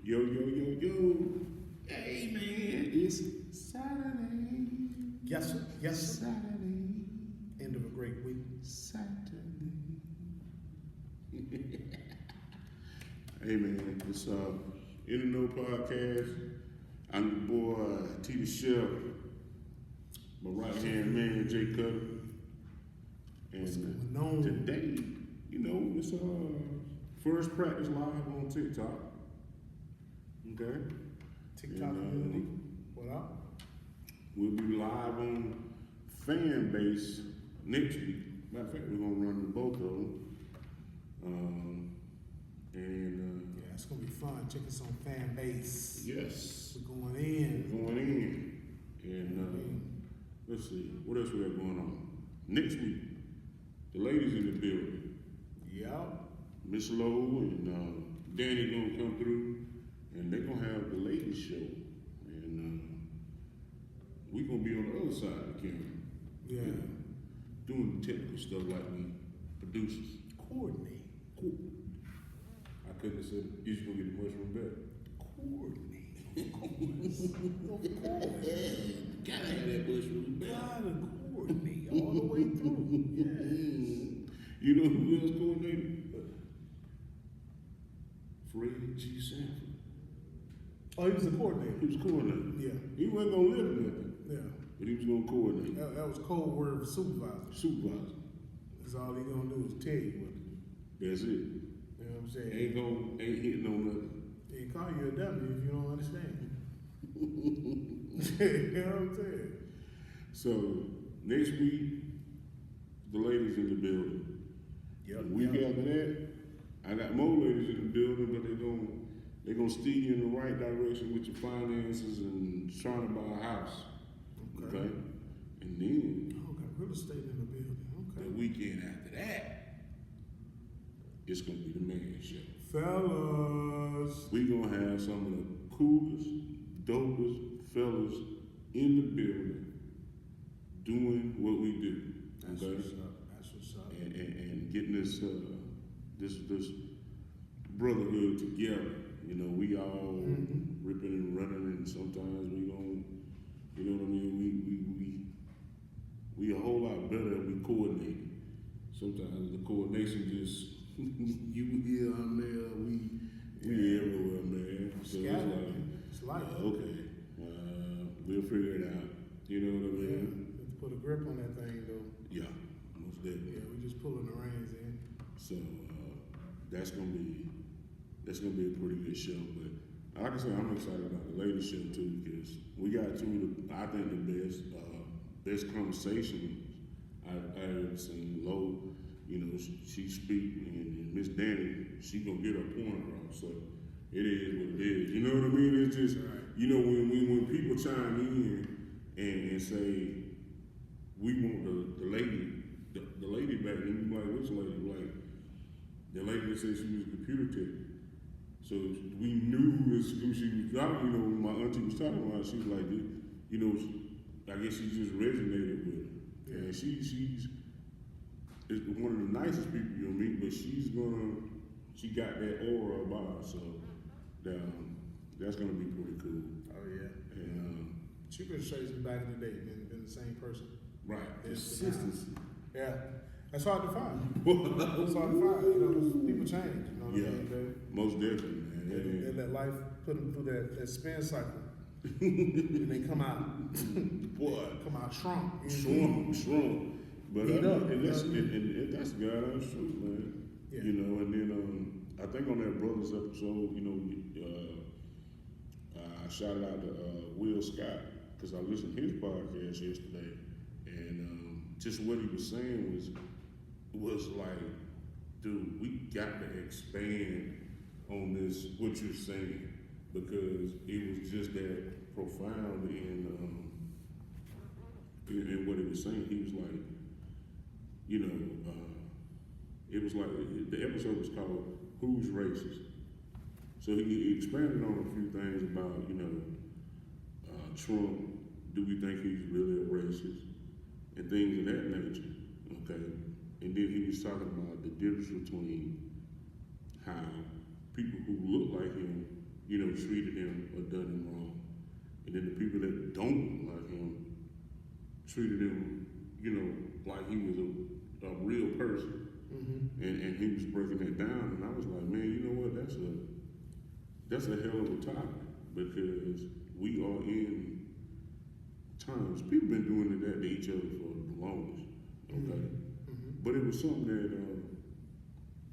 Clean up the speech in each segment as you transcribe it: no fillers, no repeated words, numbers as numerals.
Yo, yo, yo, yo. Hey, man, it's Saturday. Yes, sir. Yes, sir. Saturday. End of a great week. Saturday. Hey, man, it's In the Know podcast. I'm your boy, T the Chef. My right-hand man, Jaycutta. And today, you know, it's first practice live on TikTok. Okay. TikTok community. What up? We'll be live on fan base next week. Matter of fact, we're gonna run both of them. Yeah, it's gonna be fun. Check us on fan base. Yes, We're going in. going in. And let's see, what else we got going on? Next week, the ladies in the building. Yep. Miss Lowe and Danny gonna come through, and they're gonna have the ladies show, and we gonna be on the other side of the camera. Yeah. Doing technical stuff like we producers. Coordinate. I couldn't have said you just gonna get the mushroom better. Coordinate. Of course. Gotta have that mushroom better. Gotta coordinate all the way through. Yes. You know who else coordinated? Fred G. Sanford. Oh, he was the coordinator. He was coordinating. Yeah. He wasn't gonna live nothing, Yeah. but he was gonna coordinate. That was code word for supervisor. Supervisor. That's all he gonna do is tell you what to do. That's it. You know what I'm saying? Ain't hitting on nothing. They call you a dummy if you don't understand. You know what I'm saying? So next week, the ladies in the building. Yep. The week after that, I got more ladies in the building, but they're gonna steer you in the right direction with your finances and trying to buy a house. Okay. And then Oh, got real estate in the building. the Okay. weekend after that, it's gonna be the man show. Fellas. We gonna have some of the coolest, dopest fellas in the building doing what we do. That's Okay. what's up. That's what's up. And getting this brotherhood together. You know, we all ripping and running, and sometimes we don't. You know what I mean? We a whole lot better if we coordinate. Sometimes the coordination just you here, I'm there, we everywhere, man. So It's like, okay, we'll figure it out. You know what I yeah, mean? let's put a grip on that thing though. Yeah, most definitely. Yeah, we just pulling the reins in. So that's gonna be a pretty good show. But like I said, I'm excited about the ladies show too, because we got two of the, I think, the best conversations I've ever seen. Low, you know, she speak, and Miss Danny, she gonna get her point across. So it is what it is. You know what I mean? It's just, you know, when people chime in and say we want the lady back, and you be like, which lady? Like the lady that said she was a computer tech. So we knew who she was talking. You know, when my auntie was talking about, she was like, you know, I guess she just resonated with her. Yeah. And she's one of the nicest people you'll meet, but she got that aura about her. So that's gonna be pretty cool. Oh yeah. And She could show you back in the day, been the same person. right, Yes, consistency. Yeah. That's hard to find. It's hard to find. You know, 'cause people change. You know what Yeah, I mean, baby? most definitely, man. They let life put them through that spin cycle. And they come out. Boy, Come out shrunk. Shrunk. But Eat up, and that's you know what I and that's God's truth, man. Yeah. You know, and then I think on that Brothers episode, you know, I shouted out to Will Scott because I listened to his podcast yesterday, and just what he was saying was like, dude, we got to expand on this what you're saying, because it was just that profound in what he was saying. He was like, you know, it was like the episode was called "Who's Racist?" So he expanded on a few things about, you know, Trump. Do we think he's really a racist? And things of that nature. Okay, and then he was talking about the difference between how people who look like him treated him or done him wrong. And then the people that don't like him treated him, like he was a real person. Mm-hmm. And he was breaking that down. And I was like, man, you know what? That's a hell of a topic, because we are in times, people been doing that to each other for the longest, okay? Mm-hmm. But it was something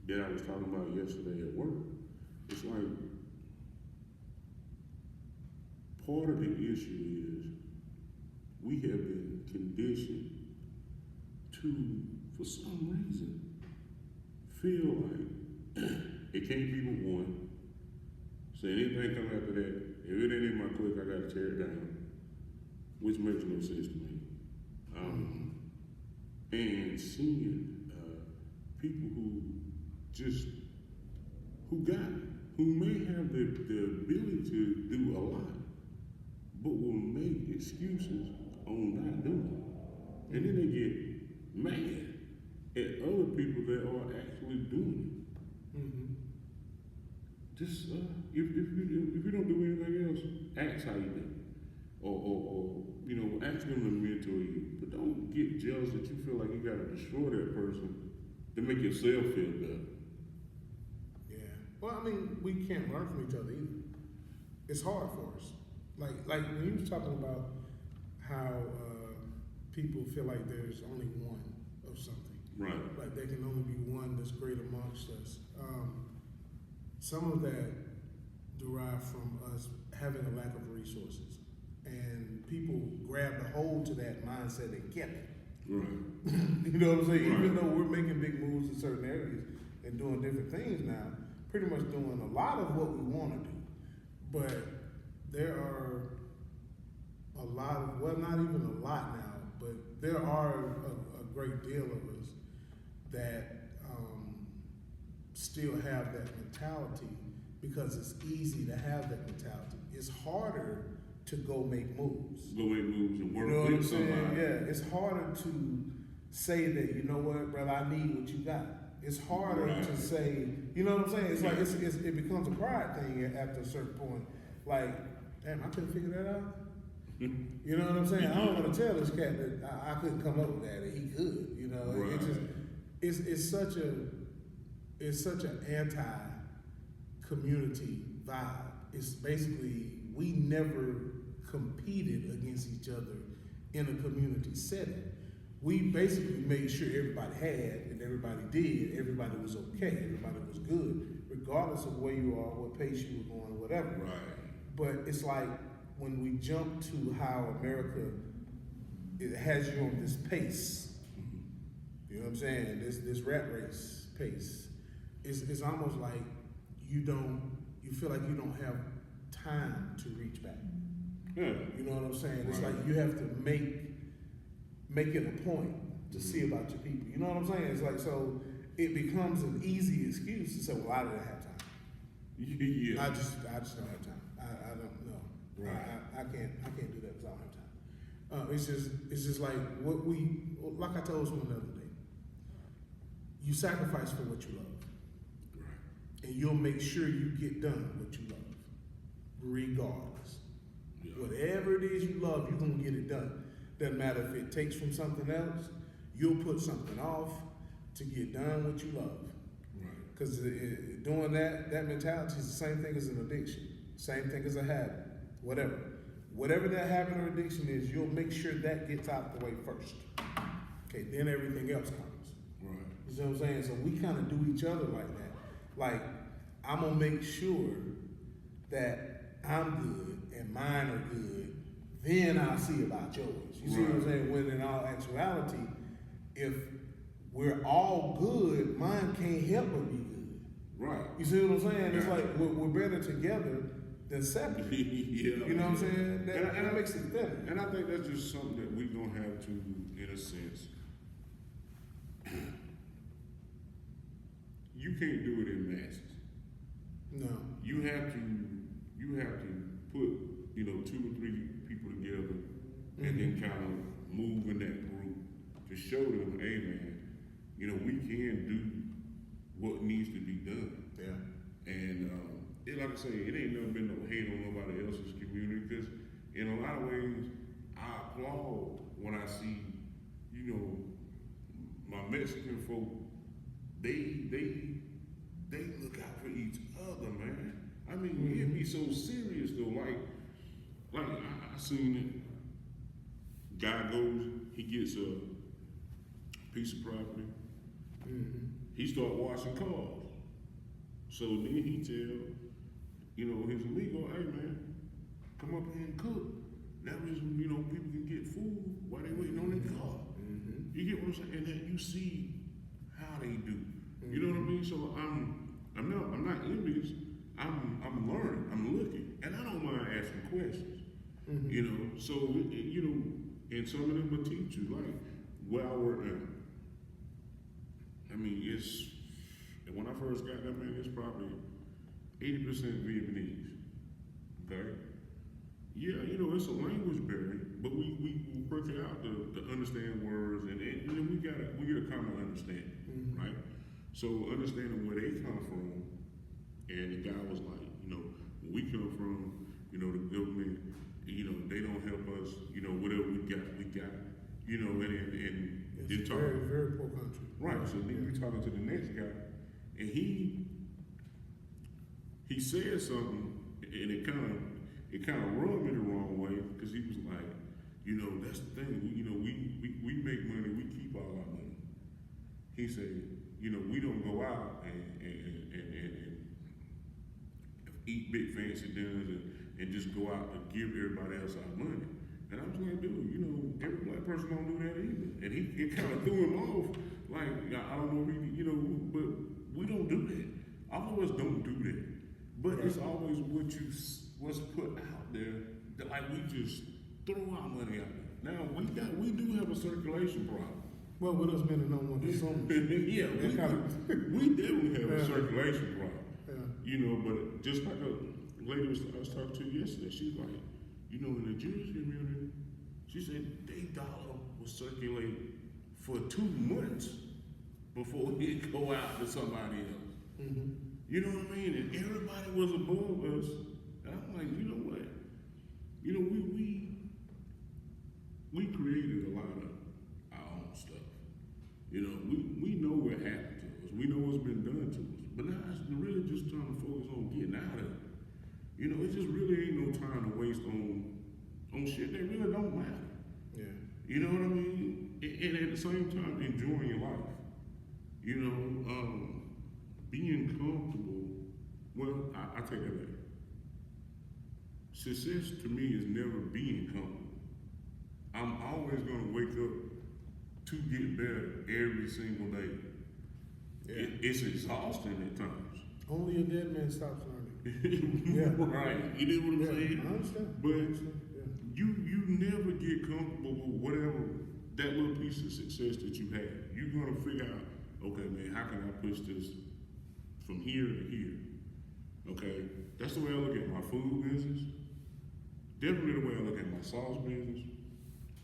that I was talking about yesterday at work. It's like, part of the issue is we have been conditioned to, for some reason, feel like it can't be but one. So anything come after that, if it ain't in my clique, I gotta tear it down, which makes no sense to me. And seeing people who may have the ability to do a lot, but will make excuses on not doing it. And then they get mad at other people that are actually doing it. Mm-hmm. Just if you don't do anything else, ask how you do, or ask them to mentor you. But don't get jealous that you feel like you gotta destroy that person to make yourself feel better. Yeah. Well, I mean, we can't learn from each other either. It's hard for us. Like when you was talking about how people feel like there's only one of something. Right. Like there can only be one that's great amongst us. Some of that derived from us having a lack of resources, and people grabbed a hold to that mindset and kept it. Right. You know what I'm saying? Right. Even though we're making big moves in certain areas and doing different things now, pretty much doing a lot of what we want to do, but there are a lot of, well, not even a lot now, but there are a great deal of us that still have that mentality, because it's easy to have that mentality. It's harder to go make moves. Go make moves and work You know what I'm with saying? somebody. Yeah, it's harder to say that, you know what, brother, I need what you got. It's harder Right. to say, you know what I'm saying? It's like it becomes a pride thing after a certain point. Like, damn, I couldn't figure that out. You know what I'm saying? I don't want to tell this cat that I couldn't come up with that, and he could. You know, Right. it's such an anti-community vibe. It's basically, we never competed against each other in a community setting. We basically made sure everybody had, and everybody did, everybody was okay, everybody was good, regardless of where you are, what pace you were going, whatever. Right. But it's like when we jump to how America, it has you on this pace. You know what I'm saying? This rat race pace. It's almost like you feel like you don't have time to reach back. Yeah. You know what I'm saying? It's Right. like you have to make it a point to see about your people. You know what I'm saying? It's like, so it becomes an easy excuse to say, well, I didn't have time. Yeah. I just don't have time. I don't know. Right. I can't do that because I don't have time. It's just like like I told someone the other day. You sacrifice for what you love, Right. and you'll make sure you get done what you love, regardless. Yeah. Whatever it is you love, you're gonna get it done. Doesn't matter if it takes from something else. You'll put something off to get done what you love. Right. Because doing that mentality is the same thing as an addiction, same thing as a habit, whatever that habit or addiction is, you'll make sure that gets out the way first. Okay, then everything else comes. Right. You see what I'm saying? So we kind of do each other like that. Like, I'm gonna make sure that I'm good and mine are good, then I'll see about yours. You see what I'm saying? When in all actuality, if we're all good, mine can't help but be good. Right. You see what I'm saying? It's Yeah. like we're better together than separate. Yeah. You know what I'm saying? That makes it better. And I think that's just something that we're gonna have to, in a sense, you can't do it in masses. No. You have to put, 2 or 3 people together and then kind of move in that group to show them, hey man, we can do what needs to be done. Yeah. And like I say, it ain't never been no hate on nobody else's community because in a lot of ways, I applaud when I see, you know, my Mexican folk, they look out for each other, man. I mean, it be so serious though. Like I seen it. Guy goes, he gets a piece of property. He start washing cars. So then he tell, you know, his amigo, hey man, come up here and cook. That reason, you know, people can get food while they waiting on their car. You get what I'm saying? And then you see how they do. You know what I mean? So I'm not envious. I'm learning. I'm looking, and I don't mind asking questions. You know, so you know, and some of them will teach you like where I work now. I mean, it's and when I first got there, man, it's probably 80% Vietnamese. Okay. Yeah, you know, it's a language barrier, but we work it out to understand words, and you know, we get a common understanding, right? So understanding where they come from, and the guy was like, you know, where we come from, you know, the government, you know, they don't help us, you know, whatever we got, you know, and it's a very, very poor country. Right. So then we talking to the next guy, and he said something, and it kind of rubbed me the wrong way because he was like, you know, that's the thing. We make money. We keep all our money. He said, you know, we don't go out and eat big fancy dinners and just go out and give everybody else our money. And I was like, dude, you know, every black person don't do that either. And it kind of threw him off. Like, I don't know if he, you know, but we don't do that. All of us don't do that. But it's always what's put out there that like we just throw our money out there. Now we do have a circulation problem. Well, with us being the number one consumer. Yeah, we definitely have a circulation problem. You know, but just like a lady I was talking to yesterday, she's like, you know, in the Jewish community, she said they dollar will circulate for 2 months before it go out to somebody else. You know what I mean? And everybody was above us. And I'm like, you know what? You know, we created a lot of our own stuff. You know, we know what happened to us. We know what's been done to us. But now it's really just trying to focus on getting out of it. You know, it just really ain't no time to waste on shit that really don't matter. Yeah. You know what I mean? And at the same time, enjoying your life. You know, being comfortable. Well, I take that back. Success to me is never being comfortable. I'm always gonna wake up to get better every single day. Yeah. It's exhausting at times. Only a dead man stops learning. Yeah. Right. You know what I'm saying? I understand. But you never get comfortable with whatever that little piece of success that you have. You're gonna figure out, okay, man, how can I push this from here to here? Okay, that's the way I look at my food business. Definitely the way I look at my sauce business.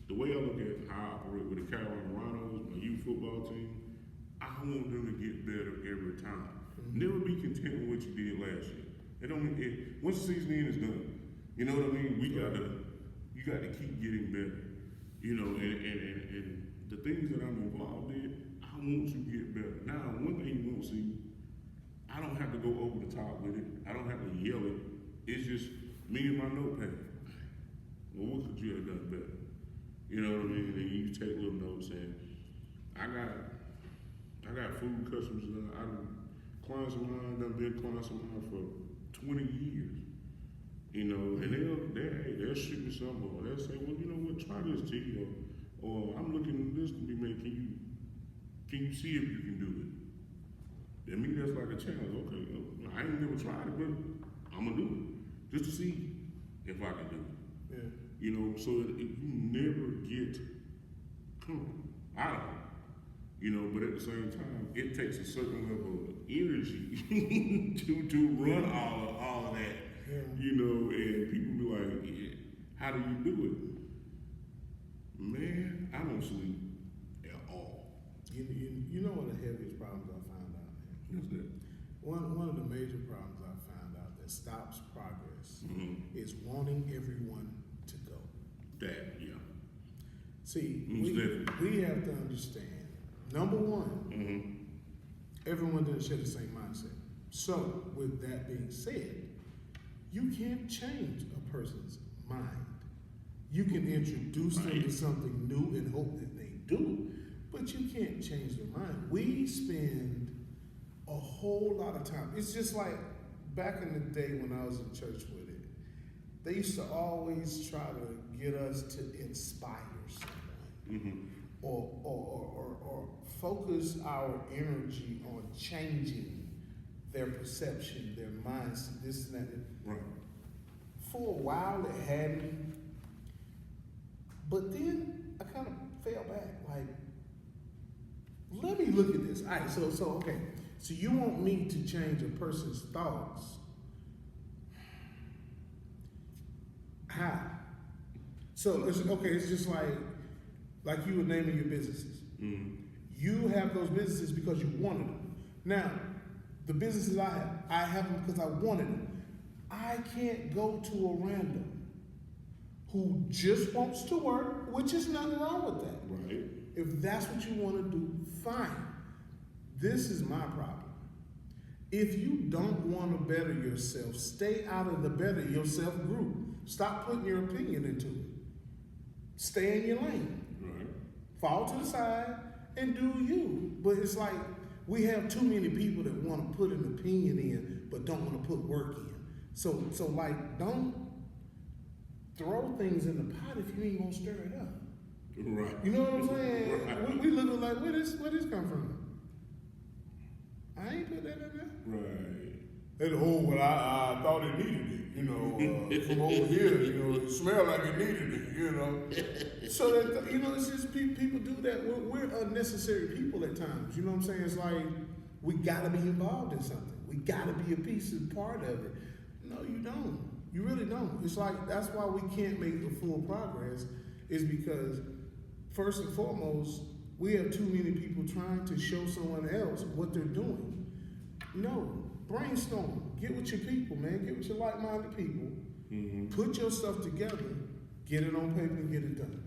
The way I look at how I operate with the Carolina Rhinos, my youth football team. I want them to get better every time. Never be content with what you did last year. Once the season is done, you know what I mean? You got to keep getting better. You know, and the things that I'm involved in, I want you to get better. Now, one thing you won't see, I don't have to go over the top with it. I don't have to yell it. It's just me and my notepad. Well, what could you have done better? You know what I mean? And you take little notes, and I got food customers that clients of mine done been clients of mine for 20 years. You know, and they'll shoot me something, or they'll say, well, you know what, try this tea, or I'm looking at this to be made. Can you see if you can do it? And me, that's like a challenge. Okay, I ain't never tried it, but I'm gonna do it just to see if I can do it. Yeah. You know, so you never get comfortable. I don't. You know, but at the same time, it takes a certain level of energy to run all of that. Yeah. You know, and people be like, yeah, how do you do it? Man, I don't sleep at all. You know one of the heaviest problems I found out, man? What's that? One of the major problems I found out that that stops progress Mm-hmm. is wanting everyone to go. That, yeah. See, Most definitely. we have to understand, number one, Mm-hmm. everyone doesn't share the same mindset. So, with that being said, you can't change a person's mind. You can introduce them to something new and hope that they do, but you can't change their mind. We spend a whole lot of time. It's just like back in the day when I was in church with it. They used to always try to get us to inspire someone. Mm-hmm. Or focus our energy on changing their perception, their minds, this and that. Right. For a while it had me, but then I kind of fell back. Like, let me look at this. All right, so okay. So you want me to change a person's thoughts? How? So it's okay. It's just like you were naming your businesses. Mm-hmm. You have those businesses because you wanted them. Now, the businesses I have them because I wanted them. I can't go to a random who just wants to work, which is nothing wrong with that. Right. If that's what you want to do, fine. This is my problem. If you don't want to better yourself, stay out of the better yourself group. Stop putting your opinion into it. Stay in your lane. Right. Fall to the side and do you. But it's like we have too many people that want to put an opinion in but don't want to put work in. So like, don't throw things in the pot if you ain't gonna stir it up. Right. You know what I'm saying? Right. We looking like, where this come from? I ain't put that in there. Right. And well, I thought it needed it, from over here, it smelled like it needed it, So that, it's just people do that. We're unnecessary people at times. You know what I'm saying? It's like, we gotta be involved in something. We gotta be a piece and part of it. No, you don't. You really don't. It's like, that's why we can't make the full progress, is because, first and foremost, we have too many people trying to show someone else what they're doing. No, brainstorm. Get with your people, man. Get with your like-minded people. Mm-hmm. Put your stuff together. Get it on paper and get it done.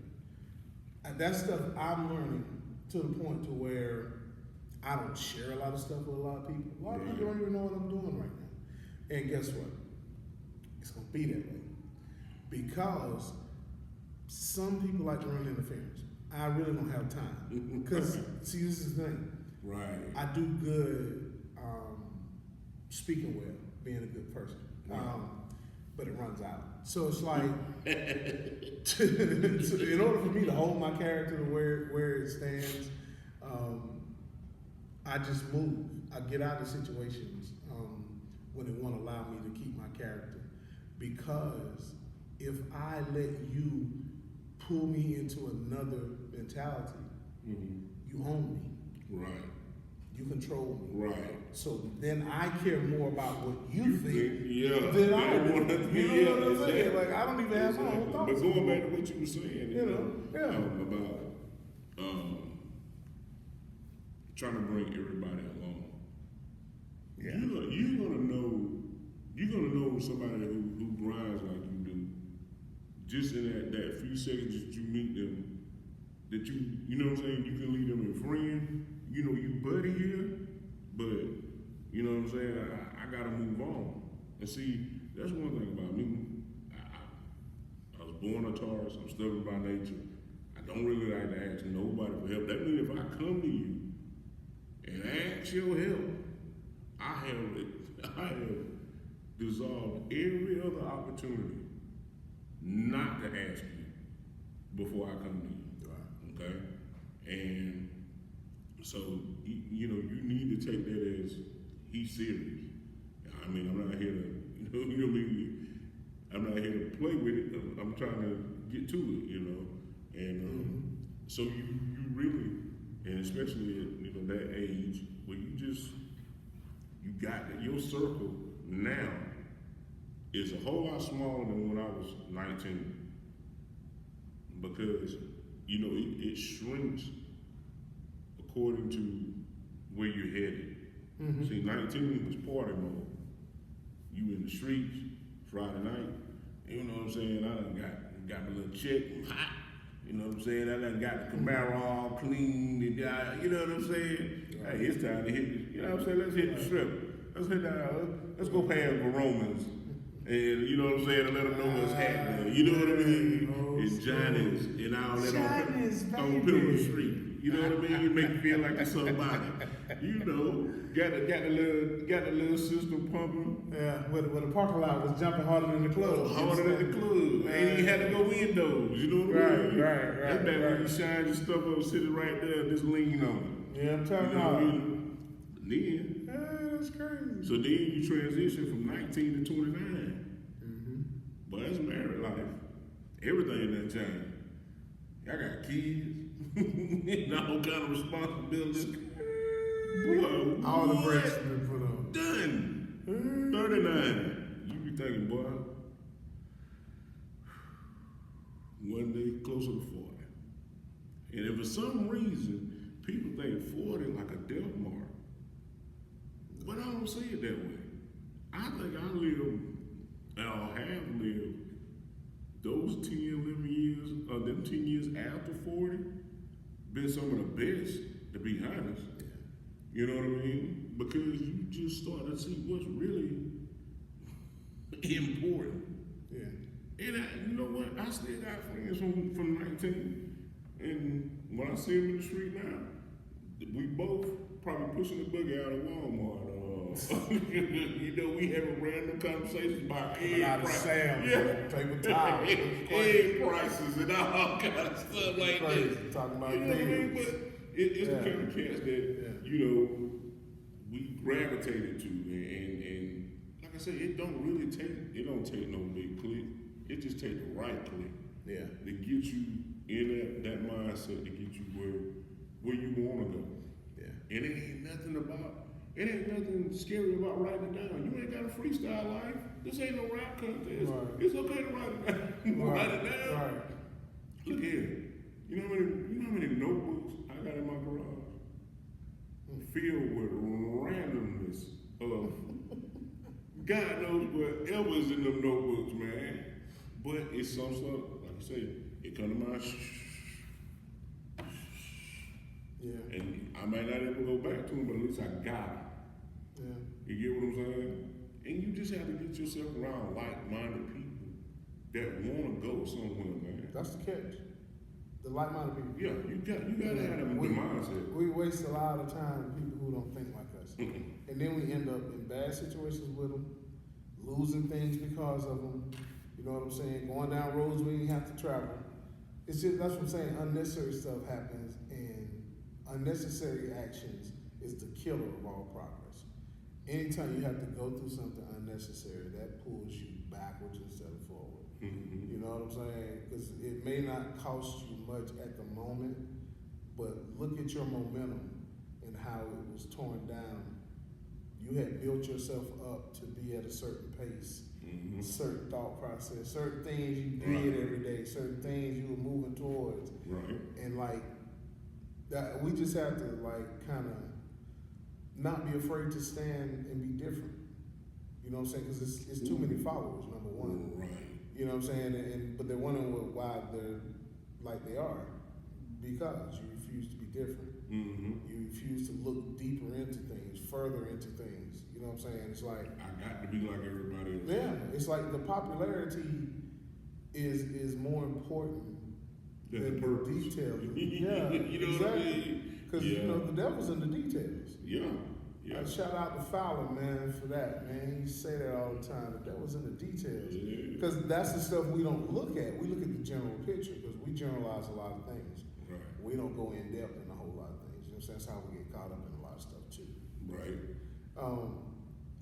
And that stuff I'm learning to the point to where I don't share a lot of stuff with a lot of people. A lot of people don't even know what I'm doing right now. And guess what? It's going to be that way. Because some people like to run interference. I really don't have time. Because, see, this is the thing. Right. I do good speaking well, being a good person. Right. But it runs out. So it's like, in order for me to hold my character to where it stands, I just move. I get out of situations when they won't allow me to keep my character. Because if I let you pull me into another mentality, you own me. Right. You control me. Right. So then I care more about what you think Yeah. than I do. want to You know what I'm saying? Like, I don't even have my own thoughts. But going back to what you were saying, Yeah. about trying to bring everybody along. Yeah. You're gonna know somebody who grinds like you do. Just in that few seconds that you meet them, that you know what I'm saying, you can leave them a friend, you buddy here, but you know what I'm saying, I gotta move on. And see, that's one thing about me. I was born a Taurus, I'm stubborn by nature. I don't really like to ask nobody for help. That means if I come to you and ask your help, I have dissolved every other opportunity not to ask you before I come to you. Right. Okay? And so, you need to take that as he's serious. I mean, I'm not here to, I'm not here to play with it. I'm trying to get to it, And so you really, and especially at, that age where you got that, your circle now is a whole lot smaller than when I was 19. Because, it shrinks according to where you're headed. See, 19 was party mode. You in the streets Friday night. You know what I'm saying? I done got my little check. I'm hot. You know what I'm saying? I done got the Camaro all clean. You know what I'm saying? Hey, it's time to hit the, you know what I'm saying? Let's hit the strip. Let's hit down. Let's go past the Romans. And you know what I'm saying? To let them know what's happening. You know what I mean? And Johnny's and all that on Pilgrim Street. You know what I mean? You make you feel like you're somebody. You know, got the little system pumping. Yeah, where the parking lot was jumping harder than the club. Harder than the club. And you had to go windows. You know what I mean? Right. That's back when you shine your stuff up, sitting right there, and just lean on it. Yeah, I'm talking about. Then, that's crazy. so then you transition from 19 to 29. But that's married life. Everything in that time. I got kids. And all kind of responsibilities. Boy, All the brakes been put on. Done. 39. You be thinking, boy, one day closer to 40. And if for some reason people think 40 like a death mark, but I don't see it that way. I think I live, or have lived, those 10, 11 years, them 10 years after 40, been some of the best, to be honest. You know what I mean? Because you just start to see what's really important. Yeah. And you know what? I still got friends from 19. And when I see them in the street now, we both probably pushing the buggy out of Walmart. You know, we having random conversations about egg prices. Egg prices and all kind of stuff like that. Talking about you know what I mean? But it's the kind of cats that, you know, we gravitated to. And like I said, it don't take no big click. It just take the right click. Yeah. To get you in that mindset, to get you where you want to go. Yeah. And it ain't nothing scary about writing it down. You ain't got a freestyle life. This ain't no rap contest. Right. It's okay to write it down. Write it down. Right. Look here. You know how many notebooks I got in my garage? Filled with randomness of God knows whatever's in them notebooks, man. But it's some stuff, like you say, it come to mind. Yeah. And I might not ever go back to them, but at least I got it. Yeah. You get what I'm saying? And you just have to get yourself around like-minded people that want to go somewhere, man. That's the catch. The like-minded people. Yeah, you gotta have the mindset. We waste a lot of time with people who don't think like us. And then we end up in bad situations with them, losing things because of them. You know what I'm saying? Going down roads we didn't have to travel. It's just, that's what I'm saying, unnecessary stuff happens, and unnecessary actions is the killer of all progress. Anytime you have to go through something unnecessary, that pulls you backwards instead of forward. You know what I'm saying? Because it may not cost you much at the moment, but look at your momentum and how it was torn down. You had built yourself up to be at a certain pace, certain thought process, certain things you did every day, certain things you were moving towards. Right. And like that, we just have to like kind of not be afraid to stand and be different. You know what I'm saying? Because it's too many followers, number one. Right. You know what I'm saying? But they're wondering why they're like they are. Because you refuse to be different. You refuse to look deeper into things, further into things. You know what I'm saying? It's like I got to be like everybody else. yeah, it's like the popularity is more important than the details. Yeah, you know exactly. what I mean? Because you know the devil's in the details. Yeah. I shout out to Fowler, man, for that, man. He say that all the time. The devil's in the details. Because that's the stuff we don't look at. We look at the general picture because we generalize a lot of things. Right. We don't go in depth in a whole lot of things. You know what I'm saying? That's how we get caught up in a lot of stuff too. Right.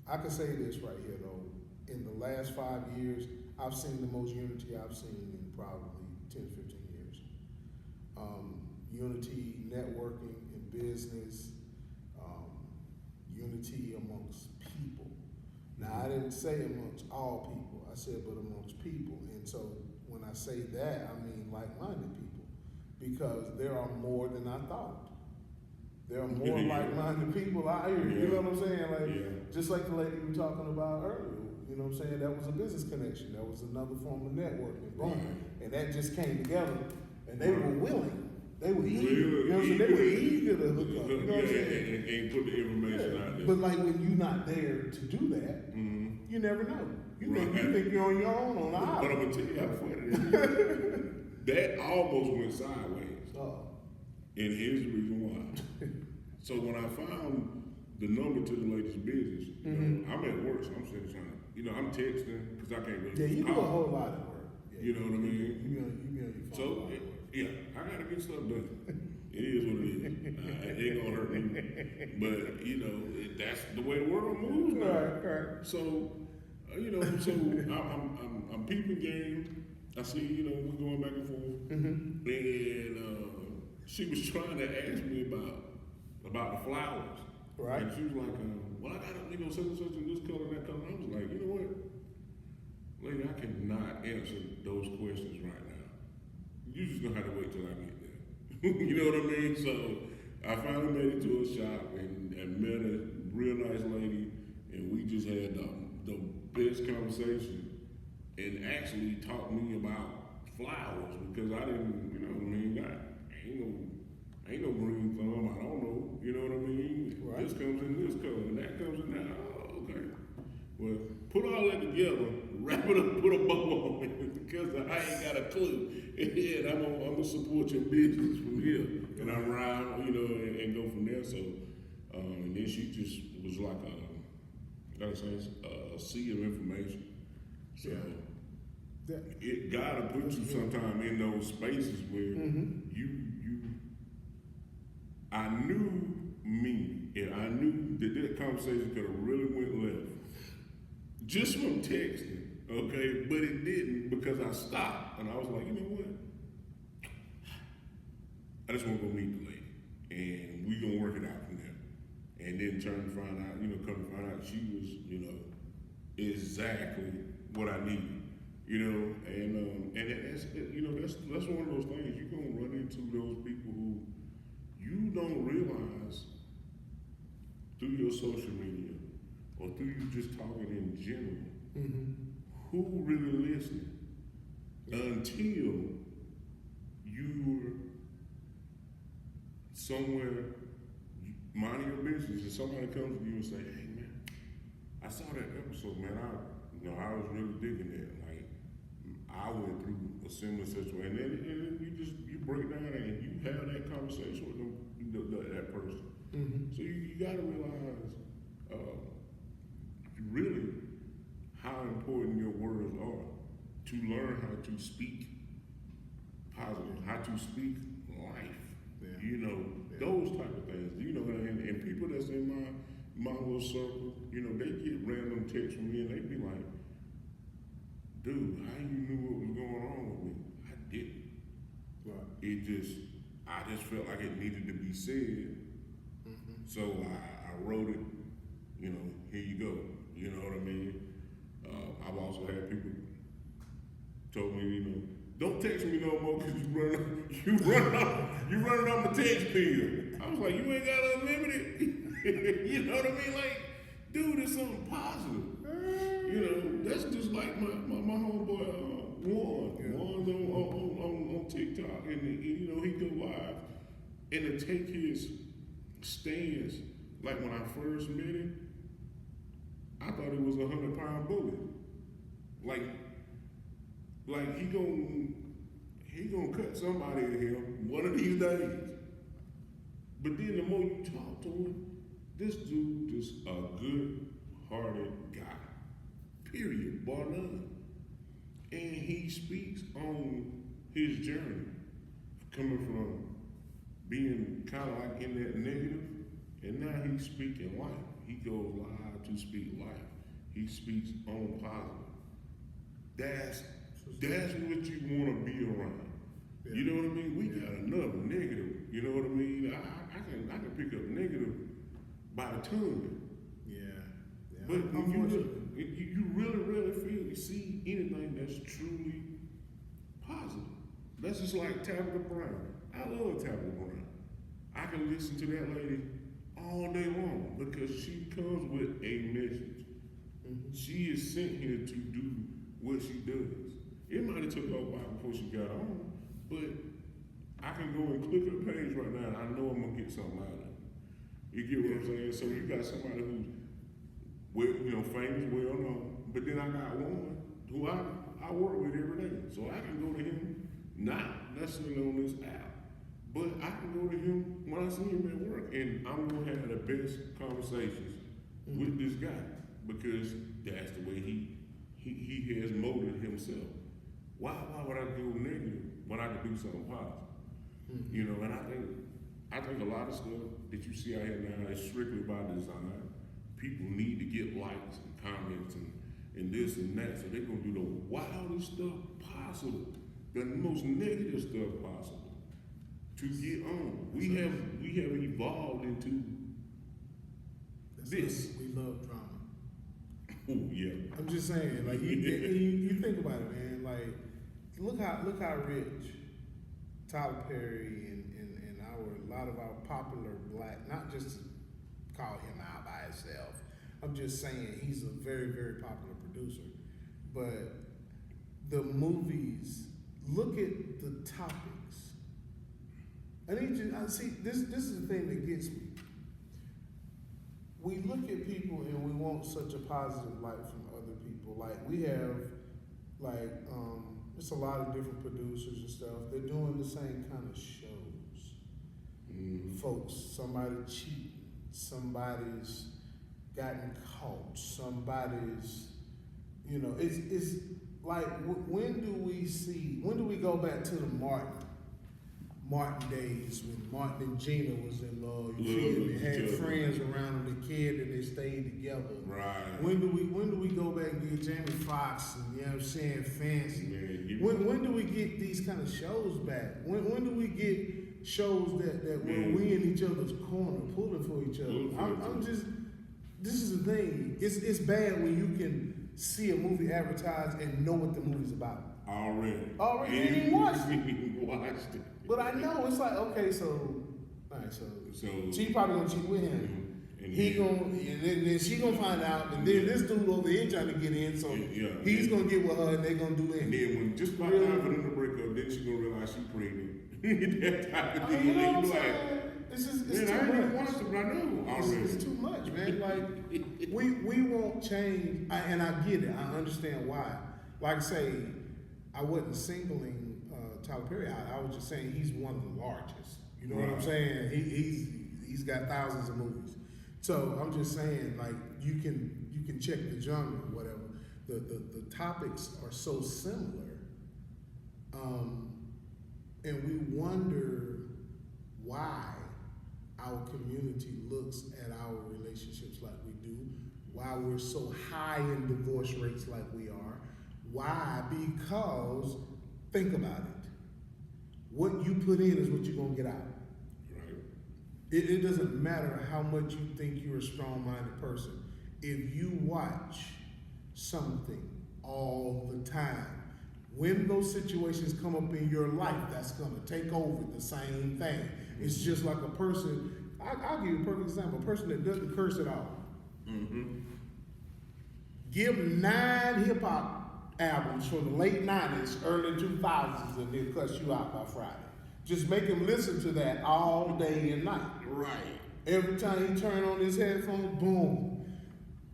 I can say this right here though. In the last 5 years, I've seen the most unity I've seen in probably 10, 15 years. Unity, networking in business, unity amongst people. Now, I didn't say amongst all people. I said, but amongst people. And so when I say that, I mean like-minded people, because there are more than I thought. There are more like-minded people out here. You know what I'm saying? Like, just like the lady we were talking about earlier. You know what I'm saying? That was a business connection. That was another form of networking. Boom. Right. And that just came together. And they were willing. They were eager. Real You know what I'm saying? They were eager to hook up. You know what I'm Yeah, saying? and put the information out there. But like when you're not there to do that, you never know. You think you're on your own on the But island. I'm gonna tell you how funny it is. That almost went sideways. Oh. And here's the reason why. So when I found the number to the lady's business, you know, I'm at work, so I'm sitting trying to, you know, I'm texting because I can't really Yeah, you do call. a whole lot of work. Yeah, You know what I mean? You be on your phone a So, lot of work. yeah, I gotta get stuff done. It is what it is. It ain't gonna hurt me. But, you know, that's the way the world moves now. Right. So, you know, so I'm peeping game. I see, you know, we're going back and forth. And she was trying to ask me about the flowers. Right. And she was like, well, I got a, you know, such and such in this color, that color. And I was like, you know what? Lady, I cannot answer those questions right now. You just gonna have to wait till I get there. You know what I mean? So I finally made it to a shop and met a real nice lady, and we just had the best conversation, and actually taught me about flowers because I didn't, you know what I mean? I ain't no green thumb. I don't know. You know what I mean? Right. This comes in this color, and that comes in that. Oh, okay. Well, put all that together, wrap it up, put a bow on it, because I ain't got a clue. And I'm gonna support your business from here, and I'm around, you know, and go from there. So, and then she just was like a sea of information. So, it gotta put you sometime in those spaces where I knew me, and I knew that conversation could have really went left. Just from texting, okay? But it didn't because I stopped and I was like, you know what? I just want to go meet the lady and we gonna work it out from there. And then come to find out she was, you know, exactly what I needed. You know, and that's, you know, that's one of those things. You're gonna run into those people who you don't realize through your social media or through you just talking in general, who really listening until you're somewhere minding your business and somebody comes to you and say, hey man, I saw that episode, man, I was really digging that. Like, I went through a similar situation, and then you break down and you have that conversation with them, that person. So you got to realize really how important your words are to learn how to speak positive, how to speak life. You know, those type of things. You know, and people that's in my little circle, you know, they get random texts from me and they be like, dude, how you knew what was going on with me? I didn't. Right. I just felt like it needed to be said. So I wrote it, you know, here you go. You know what I mean? I've also had people told me, you know, don't text me no more because you running off my text bill. I was like, you ain't got unlimited. You know what I mean? Like, dude, it's something positive. You know, that's just like my homeboy Juan. Juan's on TikTok, and you know he go live, and to take his stance, like when I first met him, I thought it was 100-pound bully. Like he gonna cut somebody in him one of these days. But then the more you talk to him, this dude just a good-hearted guy. Period. Bar none. And he speaks on his journey, coming from being kind of like in that negative, and now he's speaking life. He goes live to speak life. He speaks on positive. That's what you want to be around. Yeah. You know what I mean? We got enough negative. You know what I mean? I can pick up negative by the ton. Yeah. But you really feel, you see anything that's truly positive. That's just like Tabitha Brown. I love Tabitha Brown. I can listen to that lady all day long because she comes with a message. She is sent here to do what she does. It might have took her a while before she got on, but I can go and click her page right now and I know I'm gonna get something out of it. You get what I'm saying? So you got somebody who's famous, well known, but then I got one who I work with every day. So I can go to him, not necessarily on this app, but I can go to him when I see him at work and I'm gonna have the best conversations with this guy because that's the way he has molded himself. Why would I go negative when I can do something positive? You know, and I think a lot of stuff that you see out here now is strictly by design. People need to get likes and comments and this and that, so they're gonna do the wildest stuff possible, the most negative stuff possible to get on. We have evolved into this. We love drama. Oh yeah. I'm just saying, like you think about it, man. Like look how rich Tyler Perry and a lot of our popular black, not just to call him out by himself. I'm just saying he's a very, very popular producer. But the movies, look at the topics. I see this is the thing that gets me. We look at people and we want such a positive light from other people. Like we have it's a lot of different producers and stuff. They're doing the same kind of shows. Folks, somebody cheating, somebody's gotten caught, somebody's, it's like when do we go back to the Martin days when Martin and Gina was in love, you feel me? Had friends around them, the kid, and they stayed together. Right. When do we go back and get Jamie Foxx and you know what I'm saying, Fancy? Man, when do we get these kind of shows back? When do we get shows that where we in each other's corner, pulling for each other? This is the thing. It's bad when you can see a movie advertised and know what the movie's about. Already. You ain't watched it. But I know it's like, okay, so she probably gonna cheat with him. And then she gonna find out, and then this dude over here trying to get in, so he's gonna get with her, and they gonna do it. And then when just about time for them to break up, then she gonna realize she pregnant. That type of thing. You know what I'm saying? It's too much. I ain't even watched it, but I know already. It's too much, man. Like we won't change, and I get it. I understand why. Like I say, I wasn't singling Tyler Perry out. I was just saying he's one of the largest. You know what I'm saying? He's got thousands of movies. So I'm just saying, like you can check the genre, whatever. The topics are so similar, and we wonder why our community looks at our relationships like we do, why we're so high in divorce rates like we are. Why? Because think about it. What you put in is what you're gonna get out. Right. It doesn't matter how much you think you're a strong-minded person. If you watch something all the time, when those situations come up in your life, that's gonna take over the same thing. It's just like a person. I'll give you a perfect example. A person that doesn't curse at all. Give 9 hip hop albums from the late 90s, early 2000s, and they'll cuss you out by Friday. Just make him listen to that all day and night. Right. Every time he turn on his headphones, boom.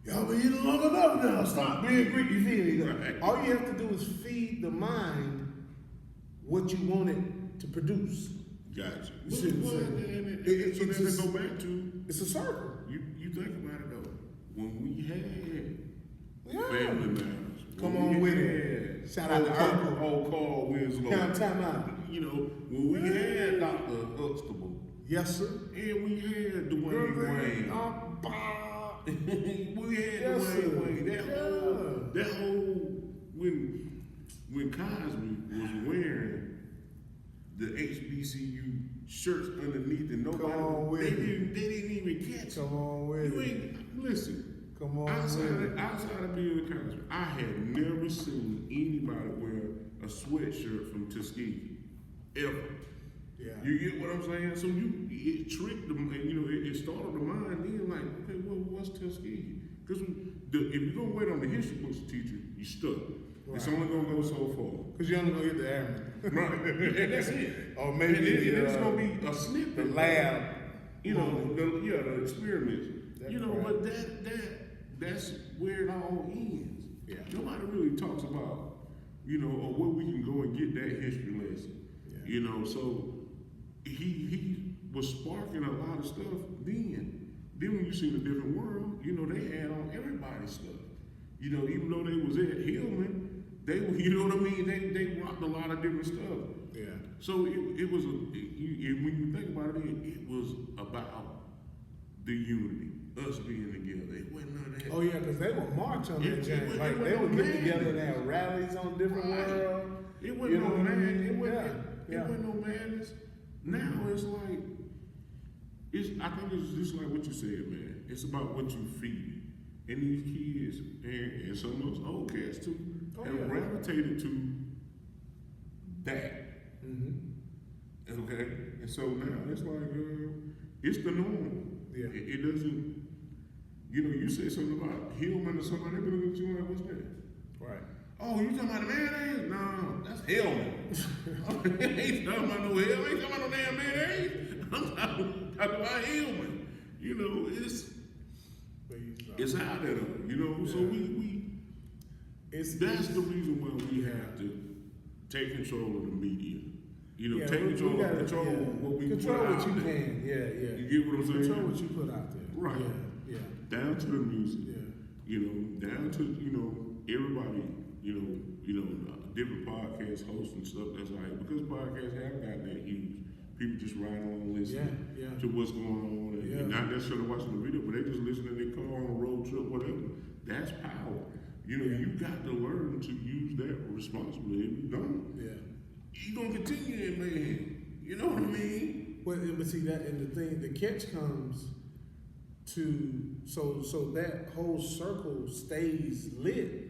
Y'all been eating long enough now. Stop being Greek. You feel me? Right. All you have to do is feed the mind what you want it to produce. Gotcha. So then they go back to, it's a circle. You think about it though. When we had Yeah. Family Matters. Come on with it. Shout out to Urkel. Old Carl Winslow. Time out. You know, when we had Dr. Huxtable. Yes, sir. And we had Dwayne Wayne. We had Dwayne Wayne. That whole when Cosby was wearing the HBCU shirts underneath and nobody they didn't even catch it. Come on with it. Listen. Come on. Outside of being a Cosby, I had never seen anybody wear a sweatshirt from Tuskegee ever. Yeah. You get what I'm saying? So it tricked them, and it started the mind then like, okay, well, what's Tuskegee? Because if you're gonna wait on the history books to teach you, you stuck. It's Right. only gonna go so far. Because you're only going to get the airman. Right, and that's it. Or maybe and it's gonna be a snippet. the lab. You know, the experiments. That's You know, right. but that's where it all ends. Yeah. Nobody really talks about, you know, or where we can go and get that history lesson. Yeah. You know, so he was sparking a lot of stuff then. Then when you see the different world, you know, they had on everybody's stuff. You know, even though they was at Hillman, they were, you know what I mean? They rocked a lot of different stuff. Yeah. So it was when you think about it, it was about the unity, us being together. It wasn't none of that. Oh yeah, because they would march on that joint. Like they would get together and have rallies on different world. It wasn't no madness. It Yeah. wasn't no madness. Now it's like I think it's just like what you said, man. It's about what you feed. And these kids and some of those old cats too have gravitated to that. Mm-hmm. Okay? And so now it's like it's the norm. Yeah. It doesn't, you know, you say something about Hillman or somebody, they look at you like, what's that? Right. Oh, you talking about the mayonnaise? No, that's Hillman. I ain't talking about no Hillman. I ain't talking about no damn mayonnaise. I'm talking about Hillman. You know, it's out there though. You know, so that's the reason why we have to take control of the media. You know, take control what we control put what out you there. can. Yeah. You get what I'm saying? Control what you put out there. Right. Yeah. Down to the music. Yeah. You know, down to, you know, everybody, different podcast hosts and stuff. That's like, because podcasts have gotten that huge, people just ride along listening to what's going on and not necessarily watching the video, but they just listen in their car on a road trip, whatever. That's power. You know, you got to learn to use that responsibly. If you don't, you're going to continue in mayhem. You know what I mean? Well, but see that, and the thing, the catch comes to, so that whole circle stays lit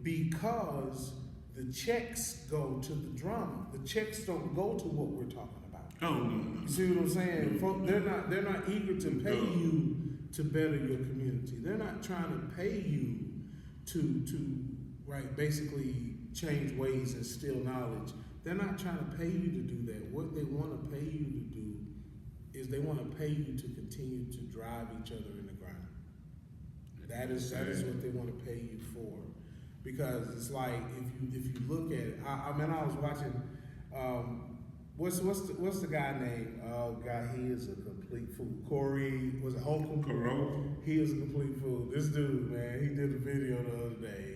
because the checks go to the drama. The checks don't go to what we're talking about. Oh no. You see what I'm saying? Folk, they're not eager to pay you to better your community. They're not trying to pay you to basically change ways and steal knowledge. They're not trying to pay you to do that. What they want to pay you to do is they want to pay you to continue to drive each other in the ground. That is what they want to pay you for. Because it's like if you look at it, I was watching what's the guy named? Oh God, he is a complete fool. Corey, was it Holcomb? Correct. He is a complete fool. This dude, man, he did a video the other day.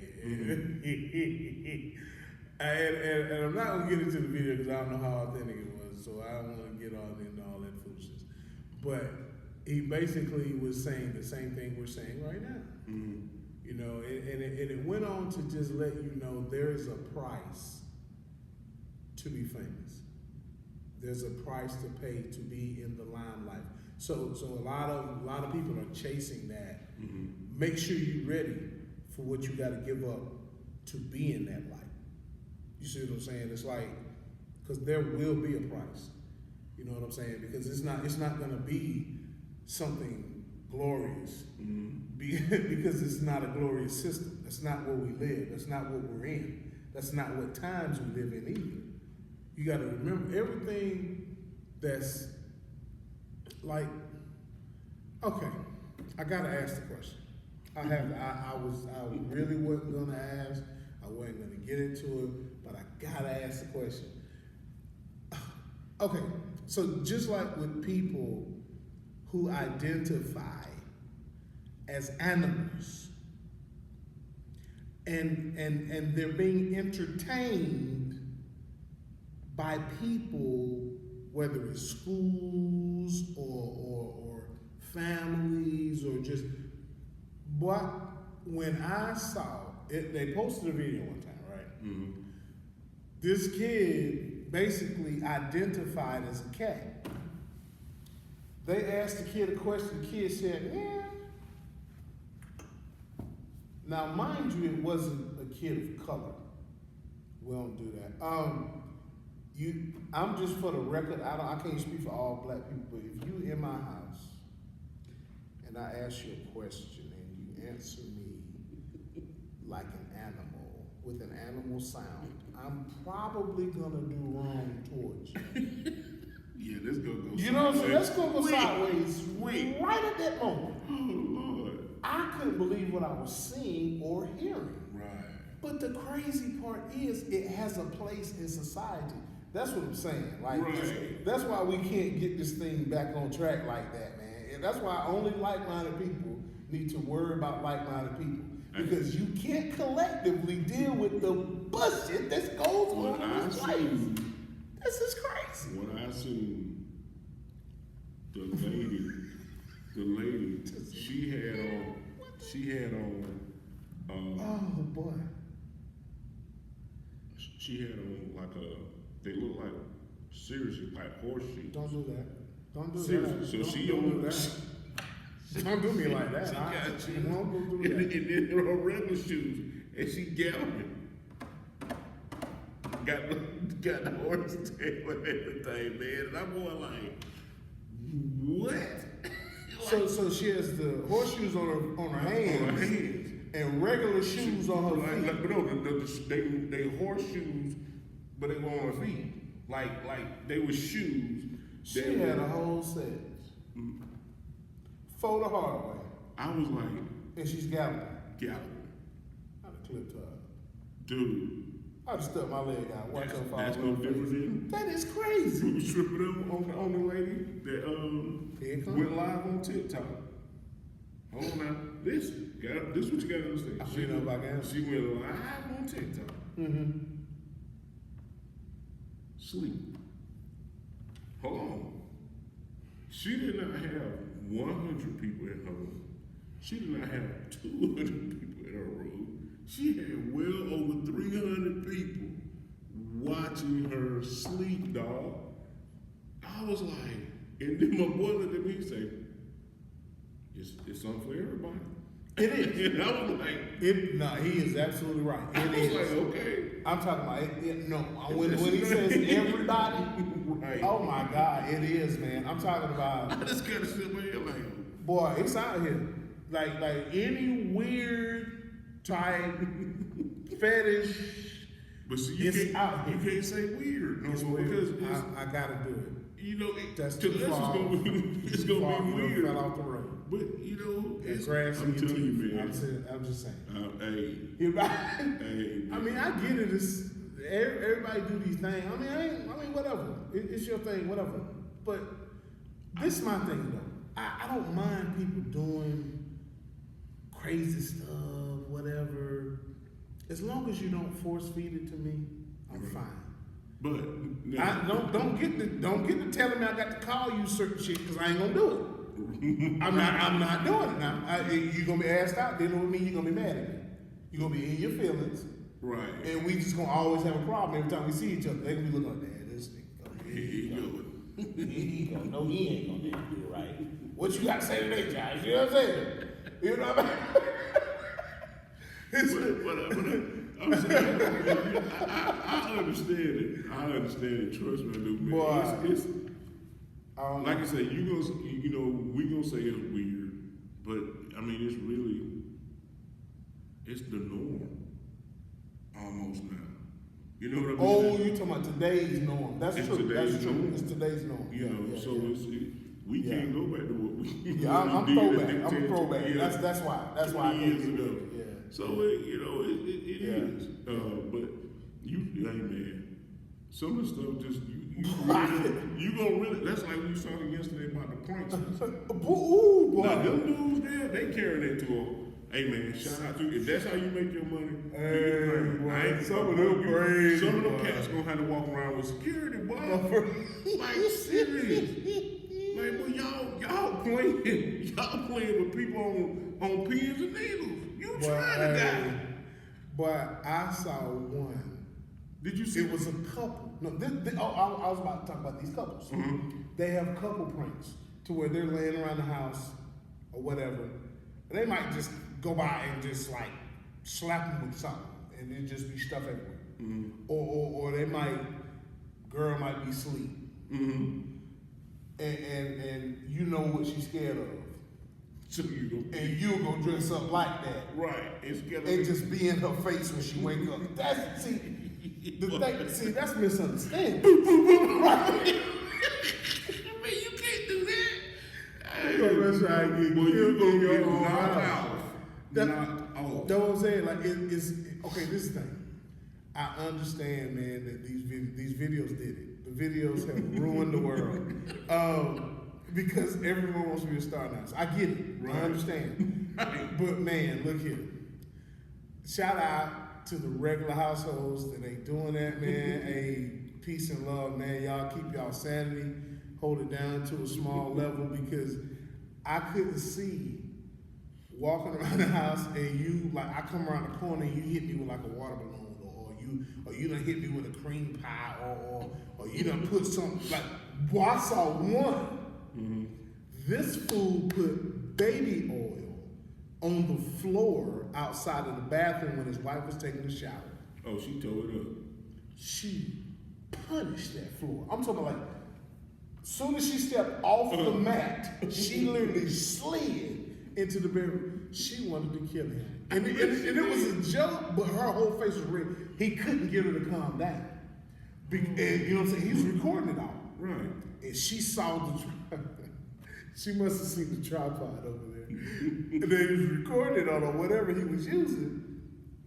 And I'm not gonna get into the video because I don't know how authentic it was, so I don't want to get all into all that foolishness. But he basically was saying the same thing we're saying right now. You know, and it went on to just let you know there is a price to be famous. There's a price to pay to be in the limelight. So a lot of people are chasing that. Make sure you're ready for what you got to give up to be in that light. You see what I'm saying? It's like, because there will be a price. You know what I'm saying? Because it's not going to be something glorious. Because it's not a glorious system. That's not where we live. That's not what we're in. That's not what times we live in either. You got to remember everything that's like, okay, I got to ask the question. I really wasn't going to ask. I wasn't going to get into it, but I got to ask the question. Okay, so just like with people who identify as animals, and they're being entertained by people, whether it's schools or families or just, but when I saw it, they posted a video one time, right? This kid basically identified as a cat. They asked the kid a question, the kid said, yeah. Now, mind you, it wasn't a kid of color. We don't do that. I'm just for the record, I can't speak for all black people, but if you in my house and I ask you a question and you answer me like an animal with an animal sound, I'm probably gonna do wrong towards you. Yeah, this gonna go. You know what I'm saying? That's gonna go Wait. sideways right at that moment. Oh Lord. I couldn't believe what I was seeing or hearing. Right. But the crazy part is, it has a place in society. That's what I'm saying. Like, Right. that's why we can't get this thing back on track like that, man. And that's why only like-minded people need to worry about like-minded people. Because you can't collectively deal with the bullshit that goes on in this place. This is crazy. When I seen the lady, she had on, Oh boy. she had on like they look like seriously like horseshoes. Don't do that. Don't do Seriously, that. so Don't she do on that. Don't do me like that. She I got you. won't do that. And then her regular shoes, and she galloping. Got the horse tail and everything, man. And I'm going like, what? So she has the horseshoes on her hands, On her hands. and regular shoes on her feet. But no, they horseshoes, but they were on her feet. Like they were shoes. She that had were- a whole set. For the hard way. I was like, And she's galloping. galloping. I'd have clipped her. Dude, I'd have stuck my leg out. Watch her fall. that's on no her different face. than That is crazy. we was tripping up on the lady that Here it went comes. live on TikTok. Hold on now. This what you gotta understand. I know about that. She went live on TikTok. Mm-hmm. Sleep. Hold on. She did not have 100 people in her room. She did not have 200 people in her room. She had well over 300 people watching her sleep, dog. I was like, and then my boy looked at me and said, it's something for everybody. It is. And I was like, He is absolutely right. I It was is. like, okay. I'm talking about it. No, when he says everybody, Right. oh my God, it is, man. I'm talking I about, just gotta sit my head like, boy, it's out here. Like any weird type fetish. but see, It's out you here. can't say weird, no, It's more weird. because it's, I gotta do it. you know, That's to too us far. it's gonna be You weird. fell off the road. But you know, It's it's, grass I'm in your telling you, teeth. man. I'm just saying. Hey, You're right. hey, I mean, I get it. It's, everybody do these things. I mean, whatever. It's your thing, whatever. But this is my thing, though. I don't mind people doing crazy stuff, whatever. As long as you don't force feed it to me, I'm fine. but I don't get to telling me I got to call you certain shit because I ain't gonna do it. I'm not doing it now. You gonna be asked out, then with me, you gonna be mad at me. You gonna be in your feelings, right. and we just gonna always have a problem every time we see each other. They gonna be looking like, "Man, this nigga, Here you go. he gonna know he ain't gonna do it right." What you got to say today, Josh? You know what I'm saying? You know what I mean? I'm saying, I understand it. I understand it. Trust me, I do, man. Boy. It's like I said, we gonna say it's weird, but I mean, it's the norm almost now. You know what I mean? Oh, you talking about today's norm? That's It's true. today's That's true. norm. It's today's norm. You know, so we Yeah. can't go back to what we. Yeah, I'm did throwback. at I'm a 10, throwback. 20 That's why. That's why I 20 can't years get ago. with it. Yeah. So it Yeah. is. But hey man, some of the stuff just you gonna really. That's like we was talking yesterday about the pranksters. Ooh, boy. Now them dudes there, they carry that to them. Hey man, shout out to you. If that's how you make your money, Hey, boy, I ain't- some of them crazy, Some of them boy. cats gonna have to walk around with security, boy. Like serious. Like, boy, y'all playing with people on pins and needles. You trying to die. But I saw one. Did you see? It was a couple. No, I was about to talk about these couples. Mm-hmm. They have couple pranks to where they're laying around the house or whatever. And they might just go by and just like slap them with something and it just be stuff everywhere. Mm-hmm. Or they girl might be asleep. Mm-hmm. And you know what she's scared of. So you gonna and you gonna dress up like that. right. And just be in her face when she wake up. That's see that's misunderstanding. Right? I mean, you can't do that. That's how you get Well, you killed in gonna your get own knocked house. out. Knocked off. That's what I'm saying. Like it's okay. This is the thing. I understand, man, that these videos did it. The videos have ruined the world because everyone wants to be a star now. So I get it. Right. I understand. Right. But man, look here. Shout out to the regular households that ain't doing that, man. Hey, peace and love, man. Y'all keep y'all sanity, hold it down to a small level because I couldn't see walking around the house and you like I come around the corner and you hit me with like a water balloon or you done hit me with a cream pie or you done put some like boy, I saw one. Mm-hmm. This fool put baby oil on the floor outside of the bathroom when his wife was taking a shower. Oh, she tore it up. She punished that floor. I'm talking like soon as she stepped off the mat, she literally slid into the bedroom. She wanted to kill him. And it was a joke, but her whole face was red. He couldn't get her to calm down. And you know what I'm saying? He's recording it all. Right. And she saw the she must have seen the tripod over there. And then he was recording it on or whatever he was using.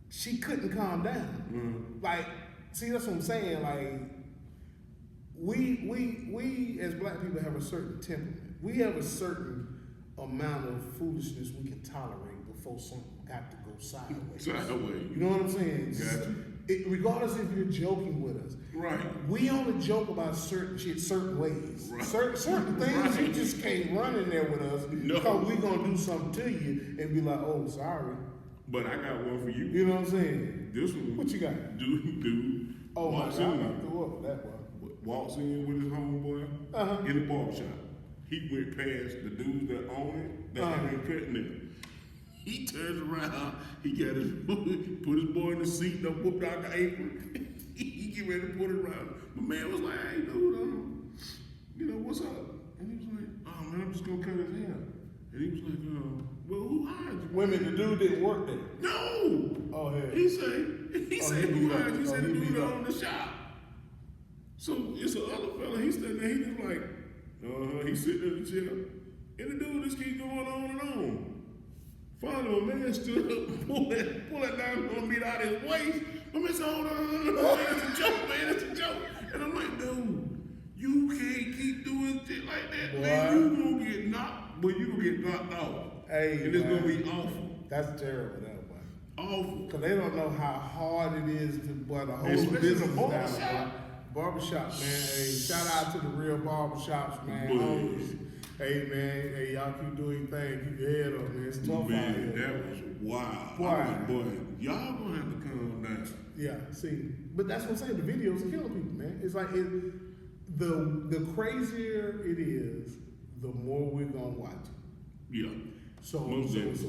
She couldn't calm down. Mm-hmm. Like, see, that's what I'm saying. Like, we as black people have a certain temperament. We have a certain amount of foolishness we can tolerate before something got to go sideways. Sideways. You know what I'm saying? Gotcha. Regardless if you're joking with us. Right. We only joke about certain shit certain ways. Right. Certain things you just can't run in there with us No. because we gonna do something to you and be like, oh, sorry. But I got one for you. You know what I'm saying? This one. What you got? Dude. Oh my walks God, I in, threw up with that one. walks in with his homeboy in the barbershop. He went past the dudes that own it, that had been cutting it. He turns around, he got his put his boy in the seat, and whooped out the apron. He get ready to put it around. My man was like, hey dude, you know, what's up? And he was like, oh man, I'm just gonna cut his hair. And he was like, well, who hired you? Wait a minute, the dude didn't work there. No! Oh, hell. He said, who hired you? He said the dude that owned the shop. So it's the other fella, he's standing there, he just like, he's sitting in the chair. And the dude just keep going on and on. Finally, my man stood up, pull that down, gonna beat out his waist. My man said, hold on, man, it's a joke, man, it's a joke. And I'm like, dude, you can't keep doing shit like that, man. You gonna get knocked, but you gonna get knocked off. Hey, and it's gonna be awful. That's terrible, that one. Awful. Because they don't know how hard it is to boy, the whole Especially business the down. barbershop. Barbershop, man. Hey, shout out to the real barbershops, man. Owners. Hey, man. Hey, y'all keep doing your thing. Keep your head up, man. It's tough out Man, here. that was wild. Boy. I was like, boy, y'all gonna have to calm down. Yeah, see, but that's what I'm saying. The videos are killing people, man. It's like the crazier it is, the more we're gonna watch it. Yeah. So Most it's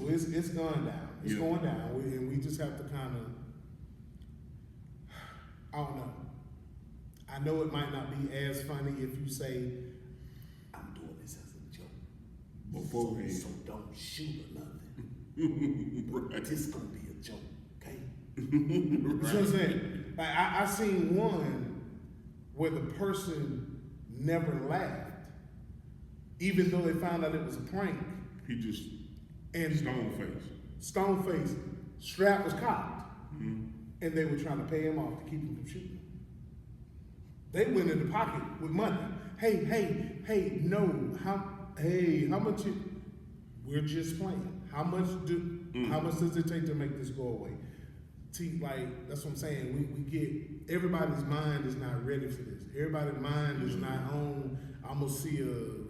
going down. It's Yeah. going down, and we just have to kind of. I don't know. I know it might not be as funny if you say, "I'm doing this as a joke." Beforehand. So don't shoot or nothing. Right. This gonna be a joke, okay? You know what I'm saying? Like I seen one where the person never laughed, even though they found out it was a prank. He just And stone face, strap was cocked, and they were trying to pay him off to keep him from shooting. They went in the pocket with money. Hey, no, how much? We're just playing. How much does it take to make this go away? See, like that's what I'm saying. We get everybody's mind is not ready for this. Everybody's mind is not on. I'm gonna see a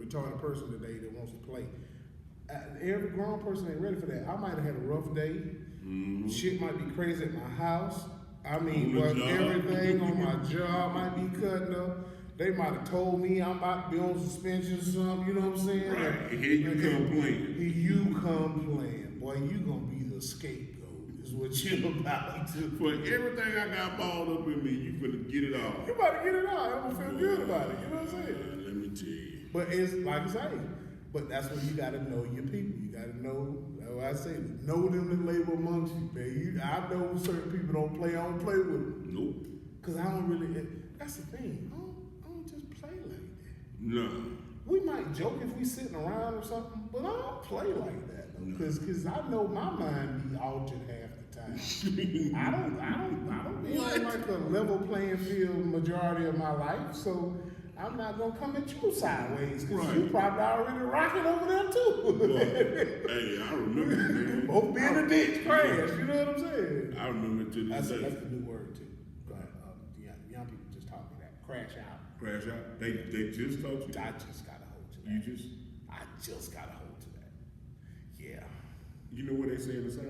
retarded person today that wants to play. Every grown person ain't ready for that. I might have had a rough day. Shit might be crazy at my house. I mean, everything on my job might be cutting up. They might have told me I'm about to be on suspension or something. You know what I'm saying? Right. Here you come playing. Here you come playing. Boy, you gonna be the scapegoat is what you're about to. For everything I got balled up in me, you finna get it all. You about to get it out. I'm gonna feel good about it. You know what I'm saying? Let me tell you. But it's like I say, But that's when you gotta know your people. You gotta know, I say, know them that labor amongst you, man. I know certain people don't play, I don't play with them. Nope. Cause I don't really, that's the thing, I don't just play like that. No. We might joke if we sitting around or something, but I don't play like that. No. Cause I know my mind be altered half the time. I don't be on like a level playing field majority of my life, so I'm not gonna come at you sideways, cause you probably already rocking over there too. Well, hey, I remember, man. Both be in the ditch crash, you know what I'm saying? I remember to this day. That's the new word too. Young people just taught me that. Crash out. Crash out. They just taught you. I just got a hold to that. I just got a hold to that. Yeah. You know what they say in the South?